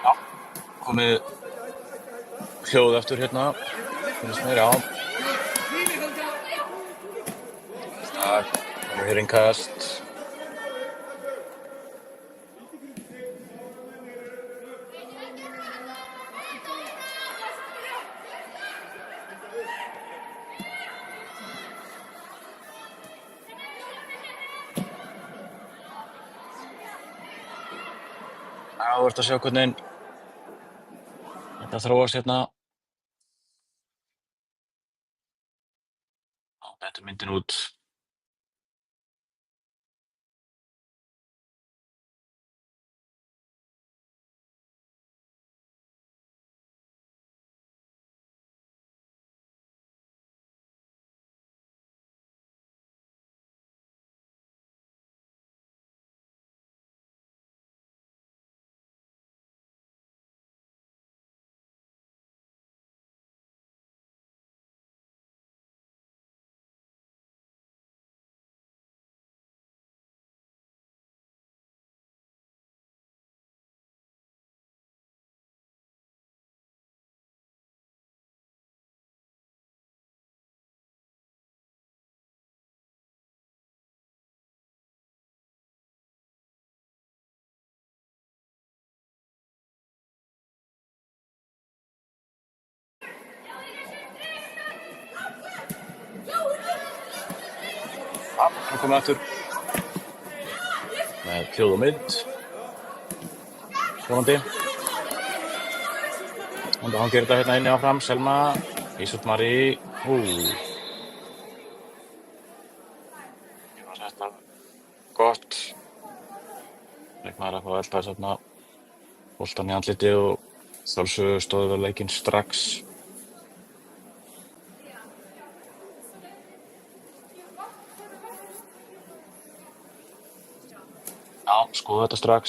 Já, komið hljóð aftur hérna. Finnst mér, já. Það er hér innkast. Já, þú ert að sjá hvernig þetta þróast hérna. Já, þetta er myndin út. Hann komið aftur með hljóð og mynd. Vonandi. Og hann gerir þetta hérna inni áfram. Selma, Ísut Mari. Þetta gott. Leikmaður að fá eldaði þarna boltan í andliti og sjálfsögðu stóðu vel leikinn strax. Já, skoðu þetta strax.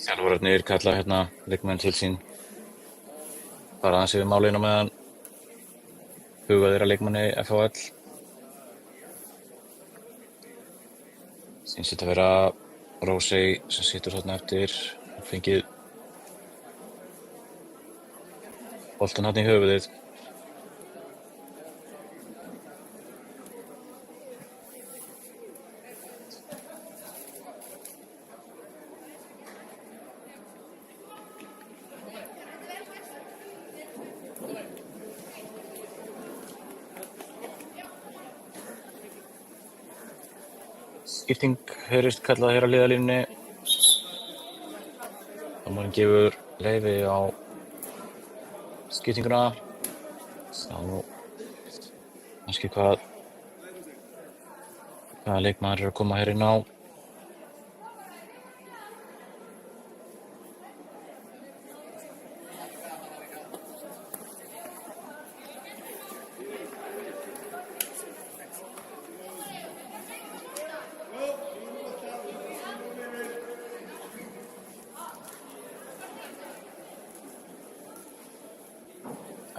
Þjálfararnir kalla hérna leikmenn til sín. Bara aðeins yfir málinu meðan huga þeirra leikmanni FHL. Sýnst þetta að vera Rósey sem situr þarna eftir. Fengið boltan þarna í höfuðið. Skipting heyrist kallað hér á liðalínunni. Dómarinn gefur leyfi á skiptinguna. Sjá kannski hvaða leikmaður er að koma hér inn á.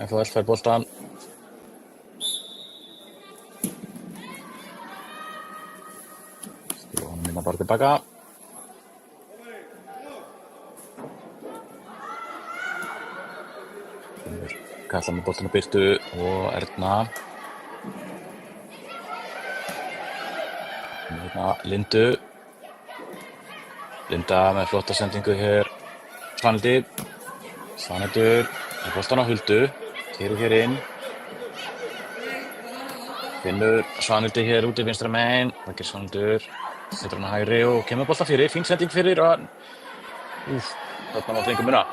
FHL fær boltan. Skilur honum minna bara tilbaka. Kalla með boltan á Birtu og Erna. Hérna Lindu. Linda með flotta sendingu hér. Svanhildi. Svanhildur með boltan á Huldu. Keyrir hér inn. Finnur Svanhildi hér úti vinstra megin. Það gerir Svanhildur. Setur hann að hægri og kemur boltan fyrir. Fín sending fyrir og þarna mátti einhver muna.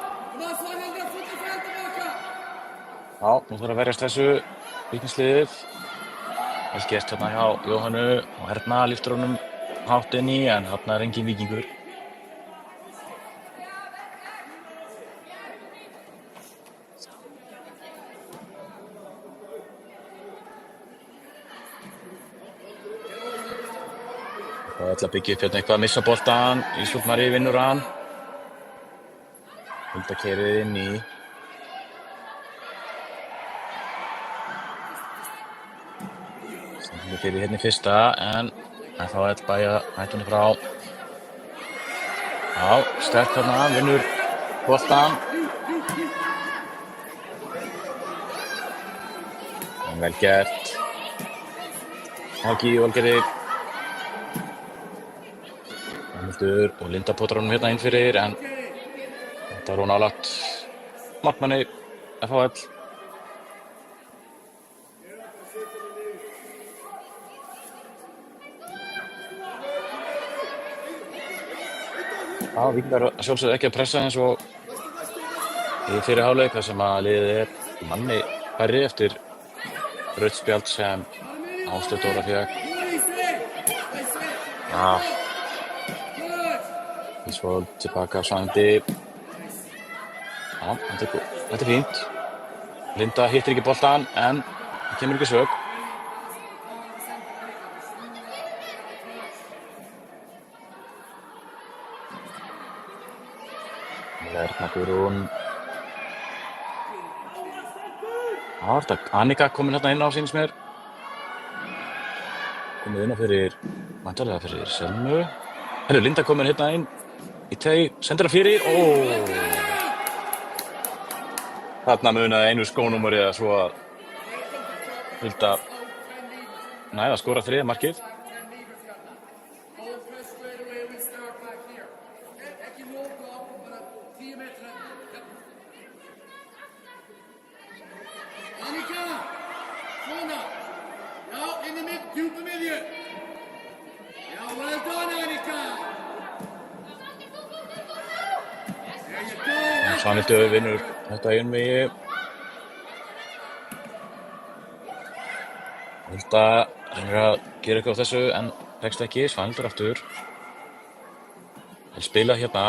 Já, nú þarf að verjast þessu Víkingsliðið. Vel gert hérna hjá Jóhannu og Erna lyftir honum hátt inn í en þarna er engin víkingur. Það ætla að byggja upp hérna eitthvað að missa boltan. Ísut Mari vinnur hann. Hulda keyrir inn í. Sendingu fyrir hérna í fyrsta en FHL bæja hættunni frá. Já, sterk þarna, vinnur boltan. Vel gert. Haki Valgerði. Og Linda potar honum hérna inn fyrir en þetta er hún nálægt markmanni FHL. Já, Víkingar að sjálfsögðu ekki að pressa eins og í fyrri hálfleik þar sem að liðið er manni færri eftir rautt spjald sem Áslaug Dóra fékk. Já. Svo tilbaka á Svanhildi. Já, þetta er fínt. Linda hittir ekki boltan en það kemur ekki sög. Erna Guðrún. Já, þetta er Annika komin hérna inn á sýnist mér. Komið inn á væntanlega fyrir Selmu. Linda komin hérna inn. Í teg, sendir hann fyrir, Þarna munaði einu skónúmeri eða svo að Hulda næði að skora 3. markið. Hold press straight away, we start back here. Ekki loka upp bara 10 metra. Annika! Svona! Já, inn í djúpa miðju. Já, well done, Annika! There you go! Svanhildur vinnur þetta einvigi. Hulda reynir að gera eitthvað á þessu en tekst ekki. Svanhildur aftur. Þeir spila hérna.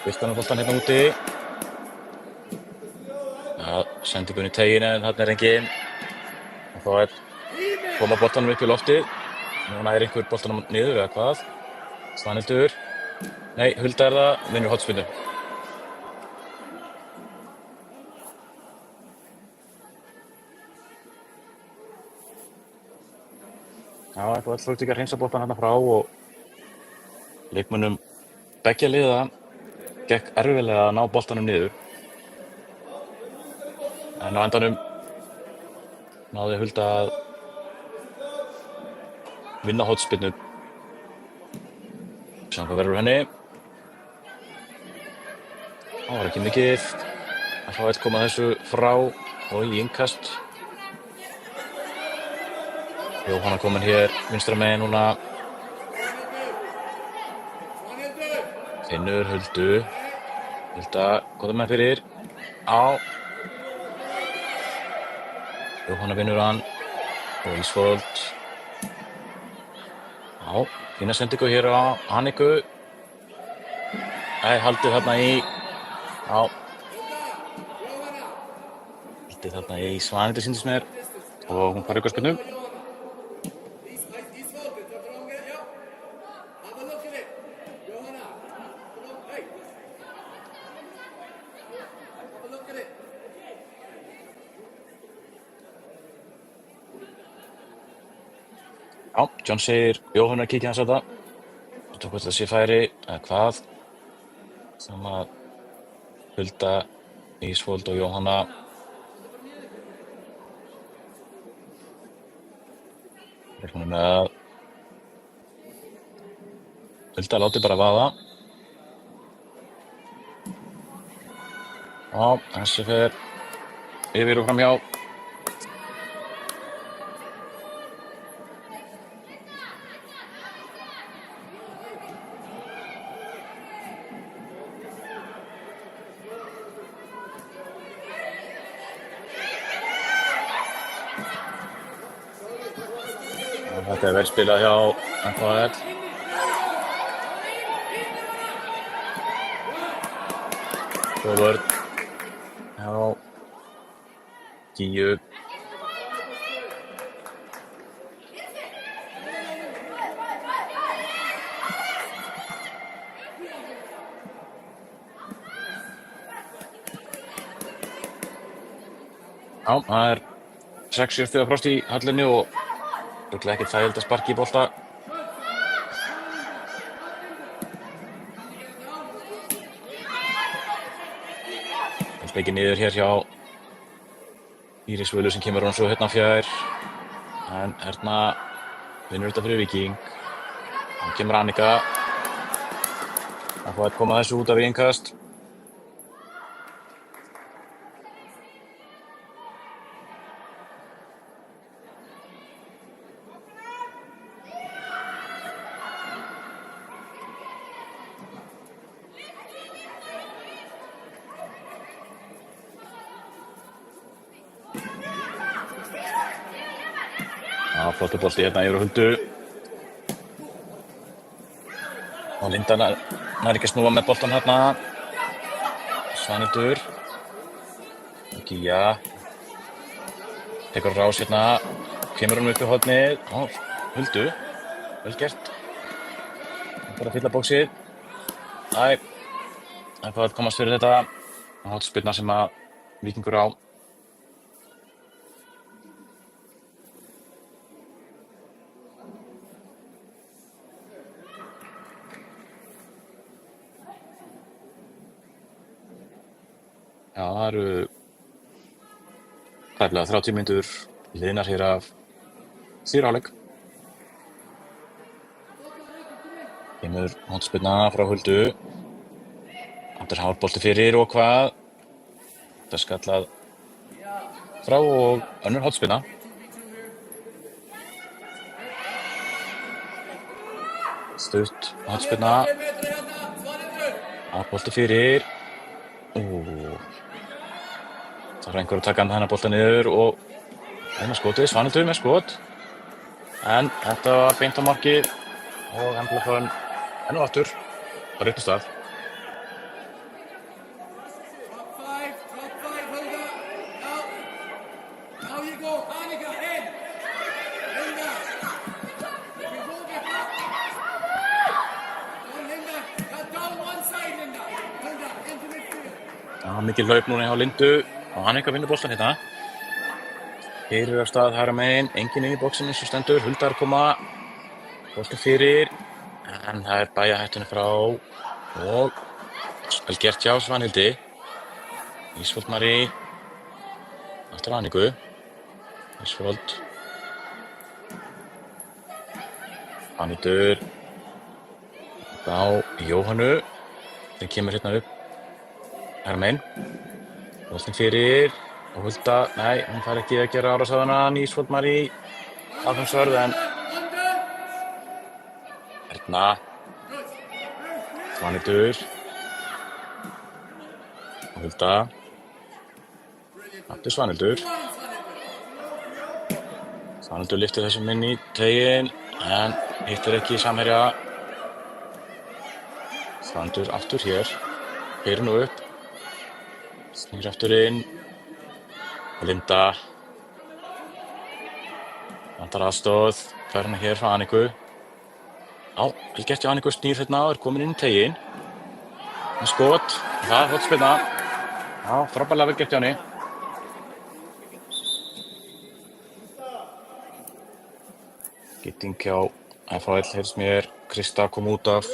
Viltan á boltan hérna úti. Það sendi Gunni tegin en þarna enginn. Og þá koma boltanum upp í loftið. Núna einhver boltanum niður eða hvað. Svanhildur. Nei, Hulda það, vinnur hornspyrnu. Já, eitthvað þurfti ekki að hreinsa boltan hérna frá og leikmönnum beggja liða gekk erfiðlega að ná boltanum niður. En á endanum náði Hulda að vinna hornspyrnu. Sjáum hvað verður úr henni. Það var ekki mikið. Það fá eitt koma þessu frá og í innkast. Jóhanna komin hér vinstra megin núna. Finnur Huldu. Hulda, góða með fyrir. Á. Jóhanna vinnur hann. Og Ísfold. Já, fína sendingu hér á Anniku. Haldið þarna í. Já. Haldið þarna í Svanhildur sýndist mér. Og hún fær aukaspyrnu. Já, John segir Jóhanna að kíkja hans á það. Þetta hvort það sé færi eða hvað. Sem að Hulda, Ísfold og Jóhanna reiknum með að Hulda láti bara vaða. Já, þessi fer yfir og framhjá. Þetta vel spilað hjá NKL. Forward hjá Gíu. Já, það 6 stiga frost í höllinni og örugglega ekkert þægilegt að sparka í bolta. Það speikir niður hér hjá Íris Völu sem kemur hún svo hérna fjær. En hérna vinnur þetta fyrir Víking. Þá kemur Annika. Það fá að koma þessu út af innkast. Já, flottur bolti hérna yfir á Huldu. Og Linda nær ekki að snúa með boltan hérna. Svanhildur. Gíja. Tekur rás hérna. Kemur hún upp í hornið. Ó, Huldu. Vel gert. Bara að fylla bóksið. Það fá að komast fyrir þetta. Hornspyrna sem að Víkingur á. Já, það eru tæplega 30 mínútur liðnar hér af síðari hálfleik. Kemur hornspyrna frá Huldu. Anders Hár bolti fyrir og hvað? Þetta er skallað frá og önnur hornspyrna. Stutt hornspyrna. Hár bolti fyrir. Það er einhver að taka hann bolta niður og með skotið, Svanhildur með skot. En þetta var beint á markið og Embla Fun enn og aftur bara upp á stað. Top five, Hulda. Now you go, Annika, in. Linda. You go get back. Down, Linda. Down one side, Linda. Linda, into midfield. Já, mikil hlaup núna hjá Lindu og Annika vinnur boltan hérna. Keyrir af stað hægra megin, enginn inn í boxinu sem stendur, Hulda er að koma, bolti fyrir, en það er bæjahættunni frá og vel gert hjá Svanhildi. Ísfold Marie, aftur Anniku, Ísfold, Svanhildur, á Jóhannu, þeir kemur hérna upp, hægra megin, boltin fyrir. Og Hulda, nei, hún fær ekki að gera árásöðuna, Ísfold Marie aðgangsvörð, en Erna, Svanhildur og Hulda, aftur Svanhildur. Svanhildur lyftir þessum inn í teiginn, en hittir ekki samherja. Svanhildur aftur hér, keyrir nú upp, snýr aftur inn. Linda, vantar aðstoð, fær hana hér frá Anniku. Já, vel gert hjá Anniku, snýr hérna og er komin inn í teiginn. Með skot, það er hornspyrna. Já, frábærlega vel gert hjá henni. Gitting hjá FHL heyrðist mér, Krista kom út af.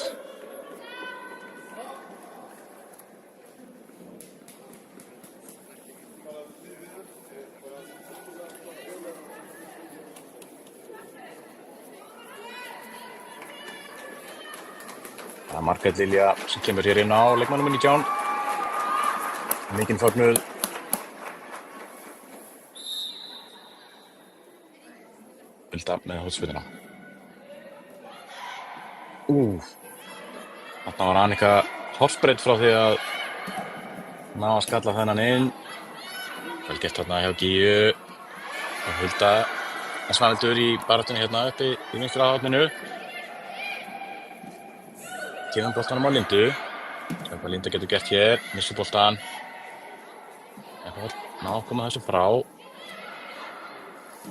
Það er Margrét Lilja sem kemur hér inn á leikmannum 19. Mikinn fögnuð. Hulda með hornspyrnuna. Þarna var Annika hálfsbreytt frá því að ná að skalla þennan inn. Vel gert þarna hjá Gíu og Hulda. En Svanhildur í baráttunni hérna uppi í vinstra horninu. Gefum boltanum á Lindu. Sjá hvað Linda getur gert hér. Missir boltan. Ná að koma þessu frá.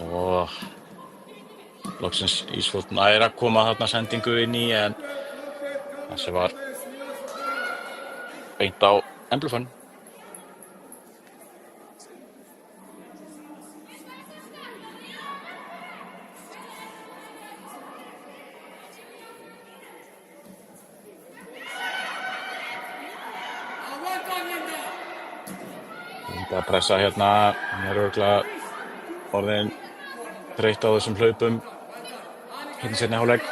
Og loksins Ísfold nær að koma þarna sendingu inn í, en þessi var beint á Embla Fun. Linda að pressa hérna, hún er örugglega orðin þreytt á þessum hlaupum hérna seinni hálfleik.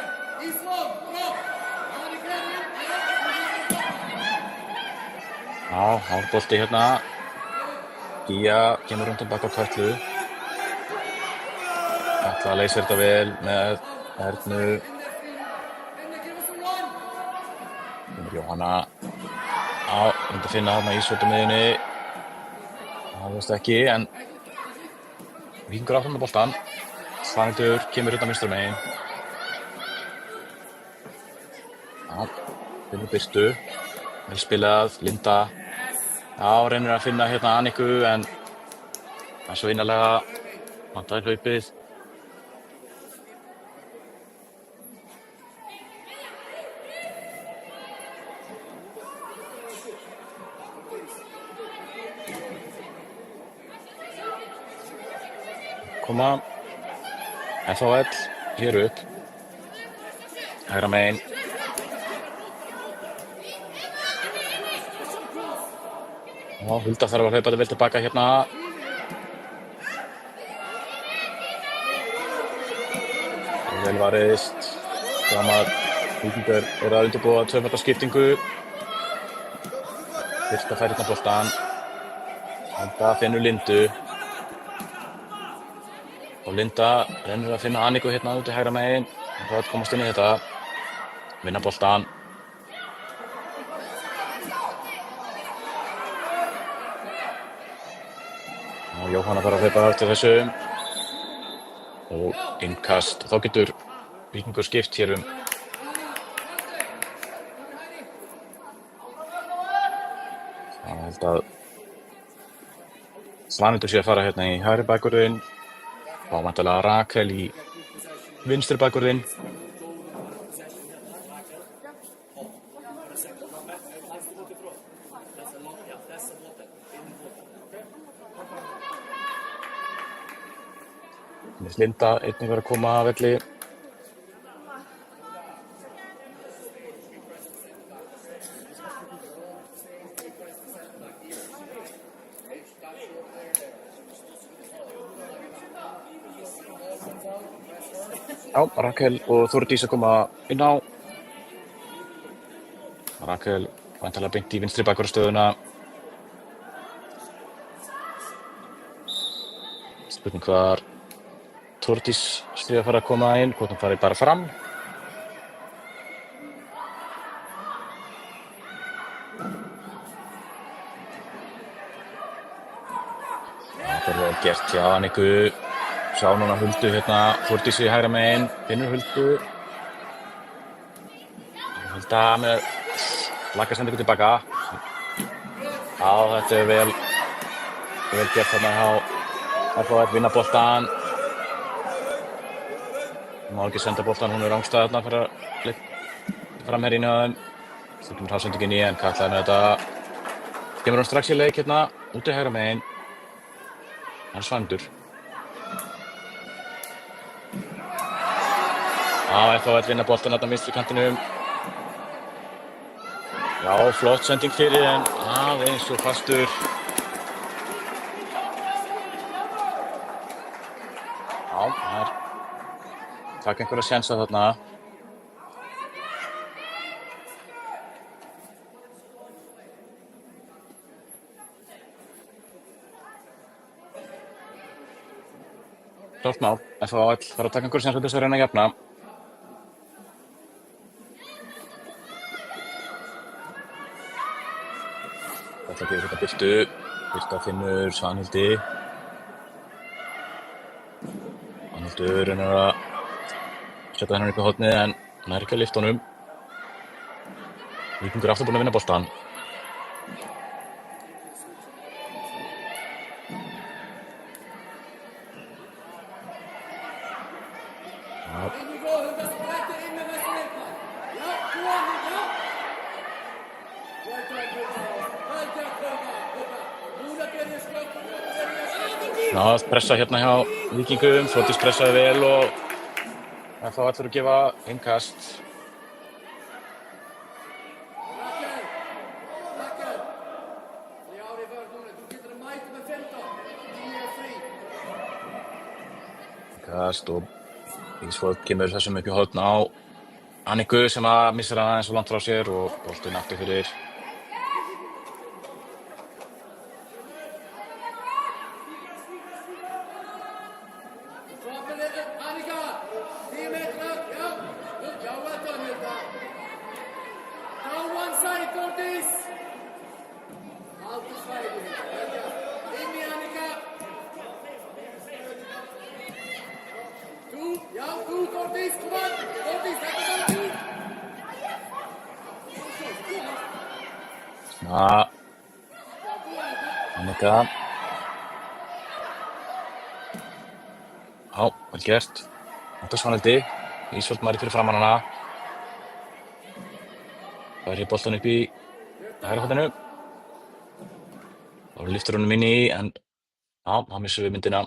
Já, hálfbolti hérna. Gía kemur rundan bak á Kötlu. Katla leysir þetta vel með Ernu. Kemur Jóhanna. Já, myndi finna þarna Ísfold á miðjunni. Það veist ekki, en Víkingur áfram með boltan. Svanhildur kemur utan vinstra megin. Já, finnur Birtu. Vel spilað, Linda. Já, reynir að finna hérna Anniku, en það er svo innarlega vantaði hlaupið. Koma FHL hér upp, hægra megin. Já, Hulda þarf að hlaupa þetta vel tilbaka hérna. Og vel varist. Framar Víkingur eru að undirbúa tvöfalda skiptingu. Birta fær hérna boltan. Hulda finnur Lindu. Og Linda rennur að finna Anniku hérna út í hægra megin. Hún þarf að komast inn í þetta. Vinna boltan. Og Jóhanna þarf að hlaupa eftir þessum. Og innkast. Þá getur Víkingur skipt hér um. Það held að Svanhildur sé að fara hérna í hægri bakvörðinn. Þá væntanlega Rakel í vinstri bakvörðinn. Linda einnig verið að koma að velli. Já, Rakel og Þórdís að koma inn á. Rakel væntanlega beint í vinstri bakvörðarstöðuna. Spurning hvar Þórdís stríð að fara að koma inn, hvort hún fari bara fram. Það er vel gert hjá Anniku. Sjá núna Huldu hérna, Þórdís í hægra megin, finnur Huldu. Hulda með lagasendingu tilbaka. Já, þetta er vel gert þarna hjá FHL, vinna boltan. Má ekki senda boltan, hún er rangstæð þarna fyrir að framherjinn hjá þeim. Það kemur hafsendingin í en Katla með þetta. Kemur hún strax í leik hérna, út í hægra megin. Það er Svanhildur. Já, FHL vinna boltan þarna vinstri kantinum. Já, flott sending fyrir en aðeins og fastur. Já, það er takk einhverja sjensa þarna. Klárt mál, FHL fara að taka einhverja sjensa til þess að reyna að jafna. Þetta gefur þetta Birtu. Birta finnur Svanhildi. Svanhildur reynir að setja hennar upp í hornið en hann er ekki að lyfta honum. Víkingur aftur búinn að vinna boltan. Já, pressa hérna hjá Víkingum, Þórdís pressaði vel og FHL þarf að gefa innkast. Innkast og Ísfold kemur þessum upp í horn á Anniku sem að missir hann aðeins og langt frá sér og boltinn aftur fyrir. Ja, Annika. Já, vel gert. Þetta er Svanhildi. Ísfold Mari fyrir framan hana. Það er hér boltan upp í hægra horninu. Þá lyftir honum inn í en já, hann missir við myndina.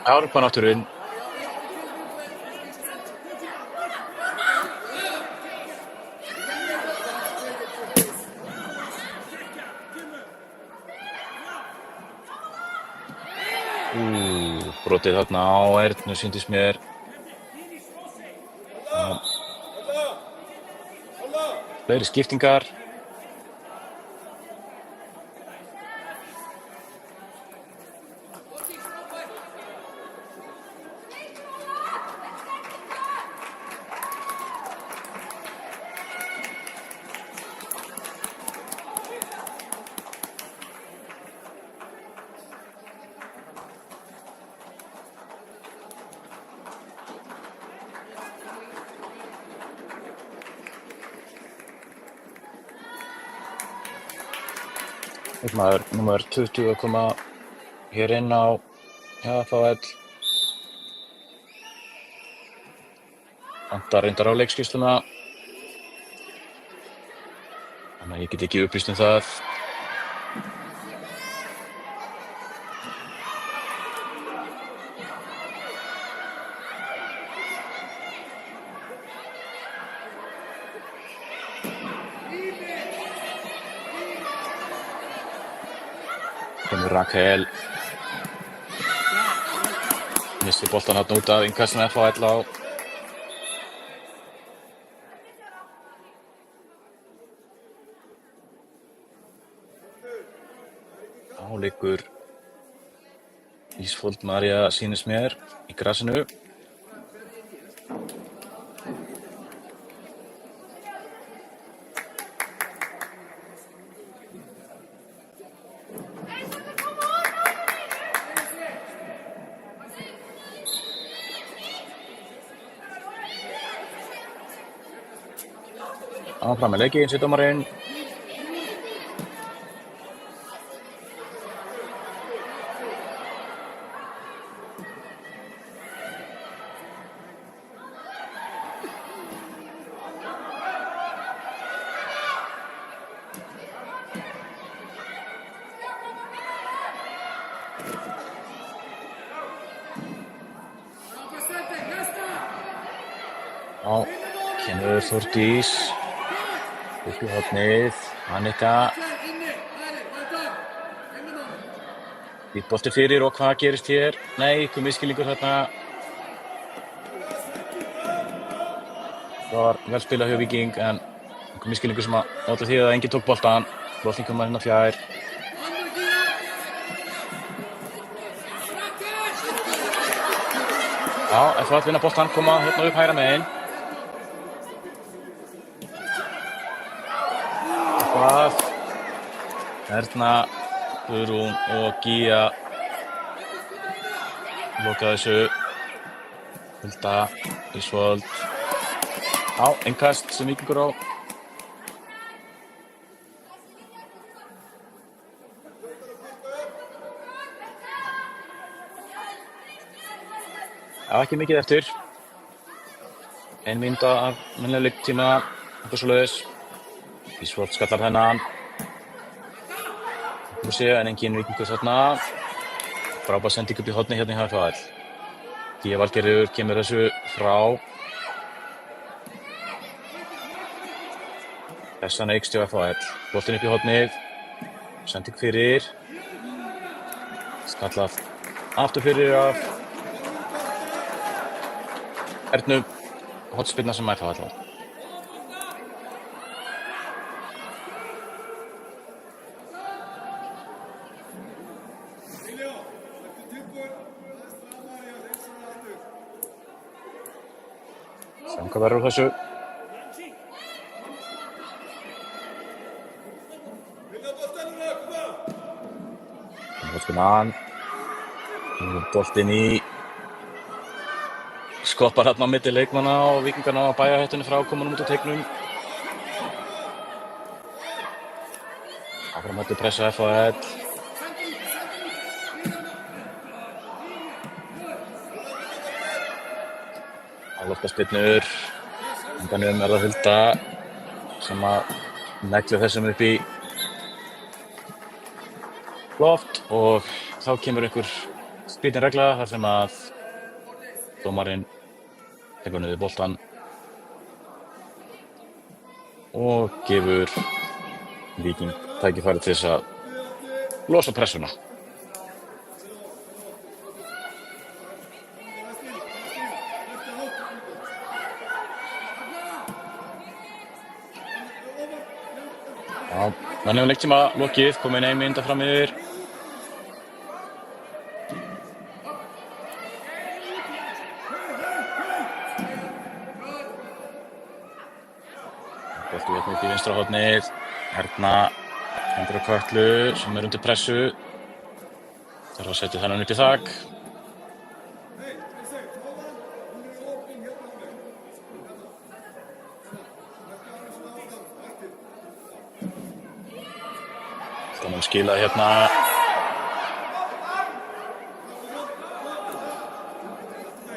Árbanátturinn. Brotið þarna á Ernu sýndist mér. Fleiri skiptingar. Maður númer 20 að koma hér inn á FHL. Vantar reyndar á leikskýrsluna. Þannig að ég get ekki upplýst það. Kemur Rakel. Missir boltan þarna út af innkastinu FHL á. Þá liggur Ísfold María sýnist mér í grasinu. Áfram með leikinn, sér dómarinn. Já, kemur Þórdís. Upp í hornið, Annika. Bolti fyrir og hvað gerist hér? Nei, einhver misskilningur þarna. Það var vel spilað hjá Víking en einhver misskilningur sem að olli því að enginn tók boltan. Boltinn kom hérna fjær. Já, FHL vinna boltan, koma hérna upp hægra megin. Erna, Guðrún og Gía loka þessu. Hulda, Ísfold. Já, innkast sem Víkingur á. Já, ekki mikið eftir. 1 mínúta af venjulegum leiktíma, eitthvað svoleiðis. Ísfold skallar þennan. En engin Víkingur þarna. Frábær sending upp í horni hérna í FHL. Gía Valgerður kemur þessu frá. Pressan eykst hjá FHL. Boltinn upp í hornið. Sending fyrir. Skallað aftur fyrir af Ernu. Hornspyrna sem FHL á. Sjáum hvað verður úr þessu. Boltinn í skoppar hérna á milli leikmanna og Víkingarna á bæjarhættunni frá komunum út á teignum. Áfram hættu pressa FHL. Loftaspyrnur, endanum það Hulda sem að neglir þessum upp í loft og þá kemur einhver skrýtin regla þar sem að dómarinn tekur niður boltann og gefur Víking tækifæri til þess að losa pressuna. Já, menn hefur leiktíma lokið, komin 1 mínúta fram yfir. Bolti hérna upp í vinstra hornið. Hérna stendur á Kötlu sem undir pressu. Þarf að setja þennan upp í þak. Þannig skilaði hérna.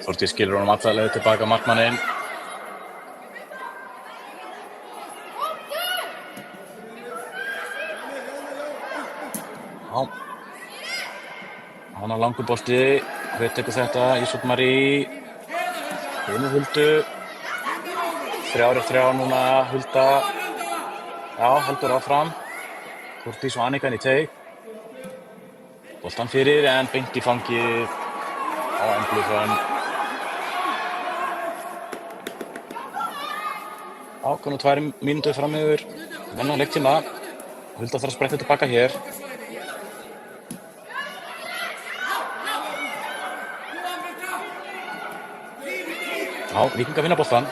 Þórdís skilur honum alla leið tilbaka markmanninn. Já. Hann á langur bolti. Hver tekur þetta? Ísfold Marie. Hinu Huldu. 3-3 núna. Hulda. Já, heldur áfram. Þórdís og Annika inn í teig. Boltan fyrir en beint í fangið á Emblu Fönn. Já, konum 2 mínútur fram yfir. Menn á leiktíma. Hulda þarf að spretta tilbaka hér. Já, Víkingar vinna boltan.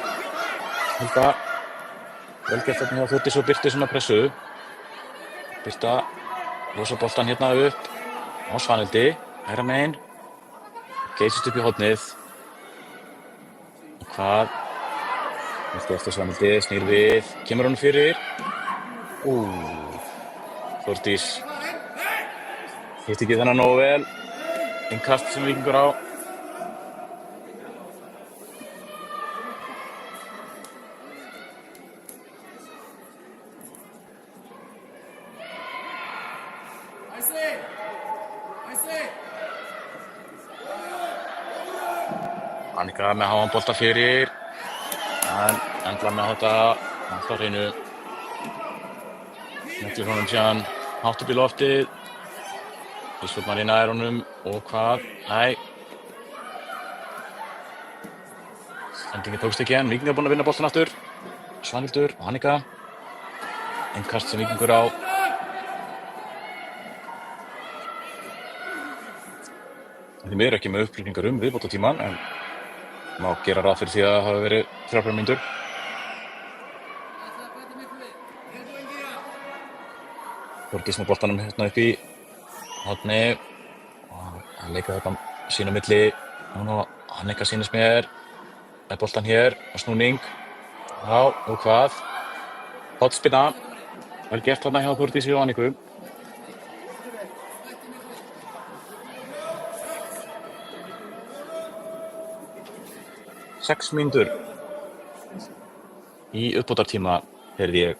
Hulda. Vel gert þarna hjá Þórdís og Birtu svona pressu. Birta losa boltan hérna upp á Svanhildi, hægra megin, geysist upp í hornið. Og hvað? Viltu eftir Svanhildi, snýr við, kemur honum fyrir. Þórdís hitt ekki þennan nógu vel. Innkast sem Víkingur á. Annika með háan bolta fyrir, en Embla með þetta allt á hreinu. Smetlir honum síðan hátt upp í loftið. Ísfold Marie nær honum og hvað? Nei. Sendingin tókst ekki en Víkingar búin að vinna boltan aftur. Svanhildur og Annika. Innkast sem Víkingur á. Því miður ekki með upplýsingar viðbótartímann, en má gera ráð fyrir því að það hafi verið 3 mínútur. Þórdís með boltanum hérna upp í horni og hann leika þetta sín á milli. Nú Annika sýnist mér með boltan hér og snúning. Já, og hvað? Hornspyrna. Vel gert þarna hjá Þórdísi og Anniku. Sex mínútur í uppbótartíma, heyrði ég.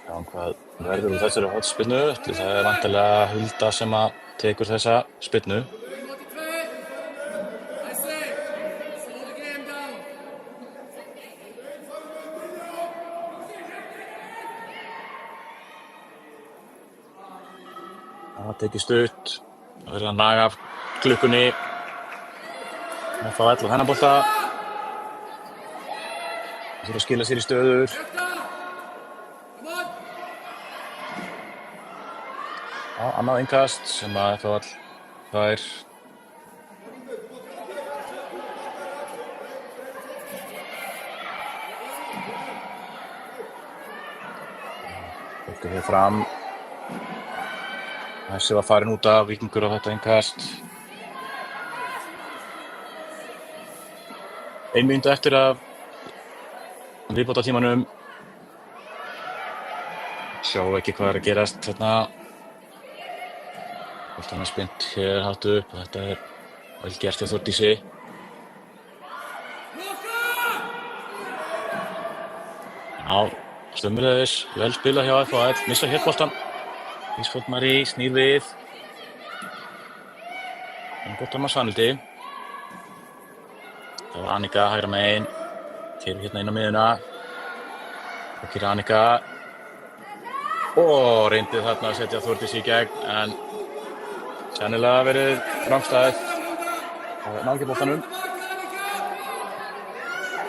Já, hvað verður úr þessari hornspyrnu? Það er væntanlega Hulda sem að tekur þessa spyrnu. Það tekið stutt, það verður að naga af klukkunni. FH og þennan bolta. Það þurfa að skila sér í stöður. Já, annað innkast sem að FH fær. Fólkið hér fram. Þessi var farin út af, Víkingur á þetta innkast. 1 mínúta eftir af viðbótartímanum. Sjá ekki hvað er að gerast þarna. Boltan er spyrnt hér hátt upp og þetta er vel gert hjá Þórdísi. Já, Sömuleiðis, vel spilað hjá FHL, missa hér boltan. Ísfold Marie snýr við. En boltan með Svanhildi. Það var Annika hægra megin. Keyrir hérna inn á miðjuna. Og keyrir Annika. Og reyndi þarna að setja Þórdís í gegn, en sennilega verið rangstæðið. Það ná ekki boltanum.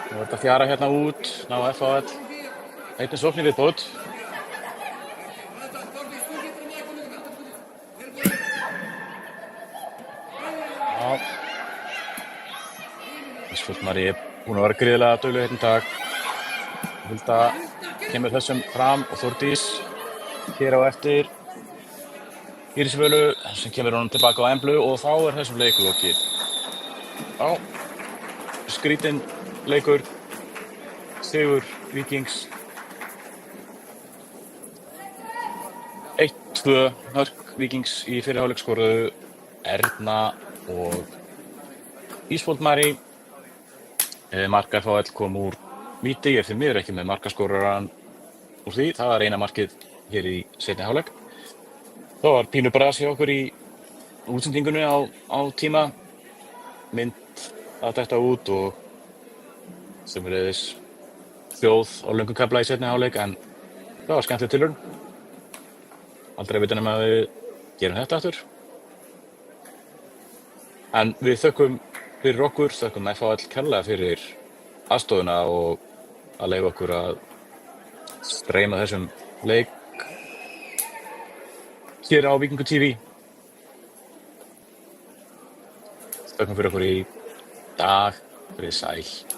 Nú er þetta fjara hérna út, ná FHL. Einnig sókn í viðbót. Já. Ísfold Marie er búin að vera gríðarlega dugleg hérna í dag. Hulda kemur þessum fram og Þórdís hér á eftir Íris Völu sem kemur honum tilbaka á Emblu og þá er þessum leik lokið. Já, skrítinn leikur, sigur Víkings. 1-2 mörk Víkings í fyrri hálfleik skoruðu Erna og Ísfold Marie. Mark FHL kom úr víti, ég er því miður ekki með markaskorarann úr því. Það var eina markið hér í seinni hálfleik. Það var pínu bras hjá okkur í útsendingunni á tíma. Mynd að detta út og sömuleiðis hljóð á löngum kafla í seinni hálfleik, en það var skemmtileg tilraun. Aldrei að vita nema að við gerum þetta aftur. En við þökkum fyrir okkur, þökkum FHL kærlega fyrir aðstofuna og að leyfa okkur að streyma þessum leik hér á Víkingur TV. Þökkum fyrir okkur í dag, verið sæl.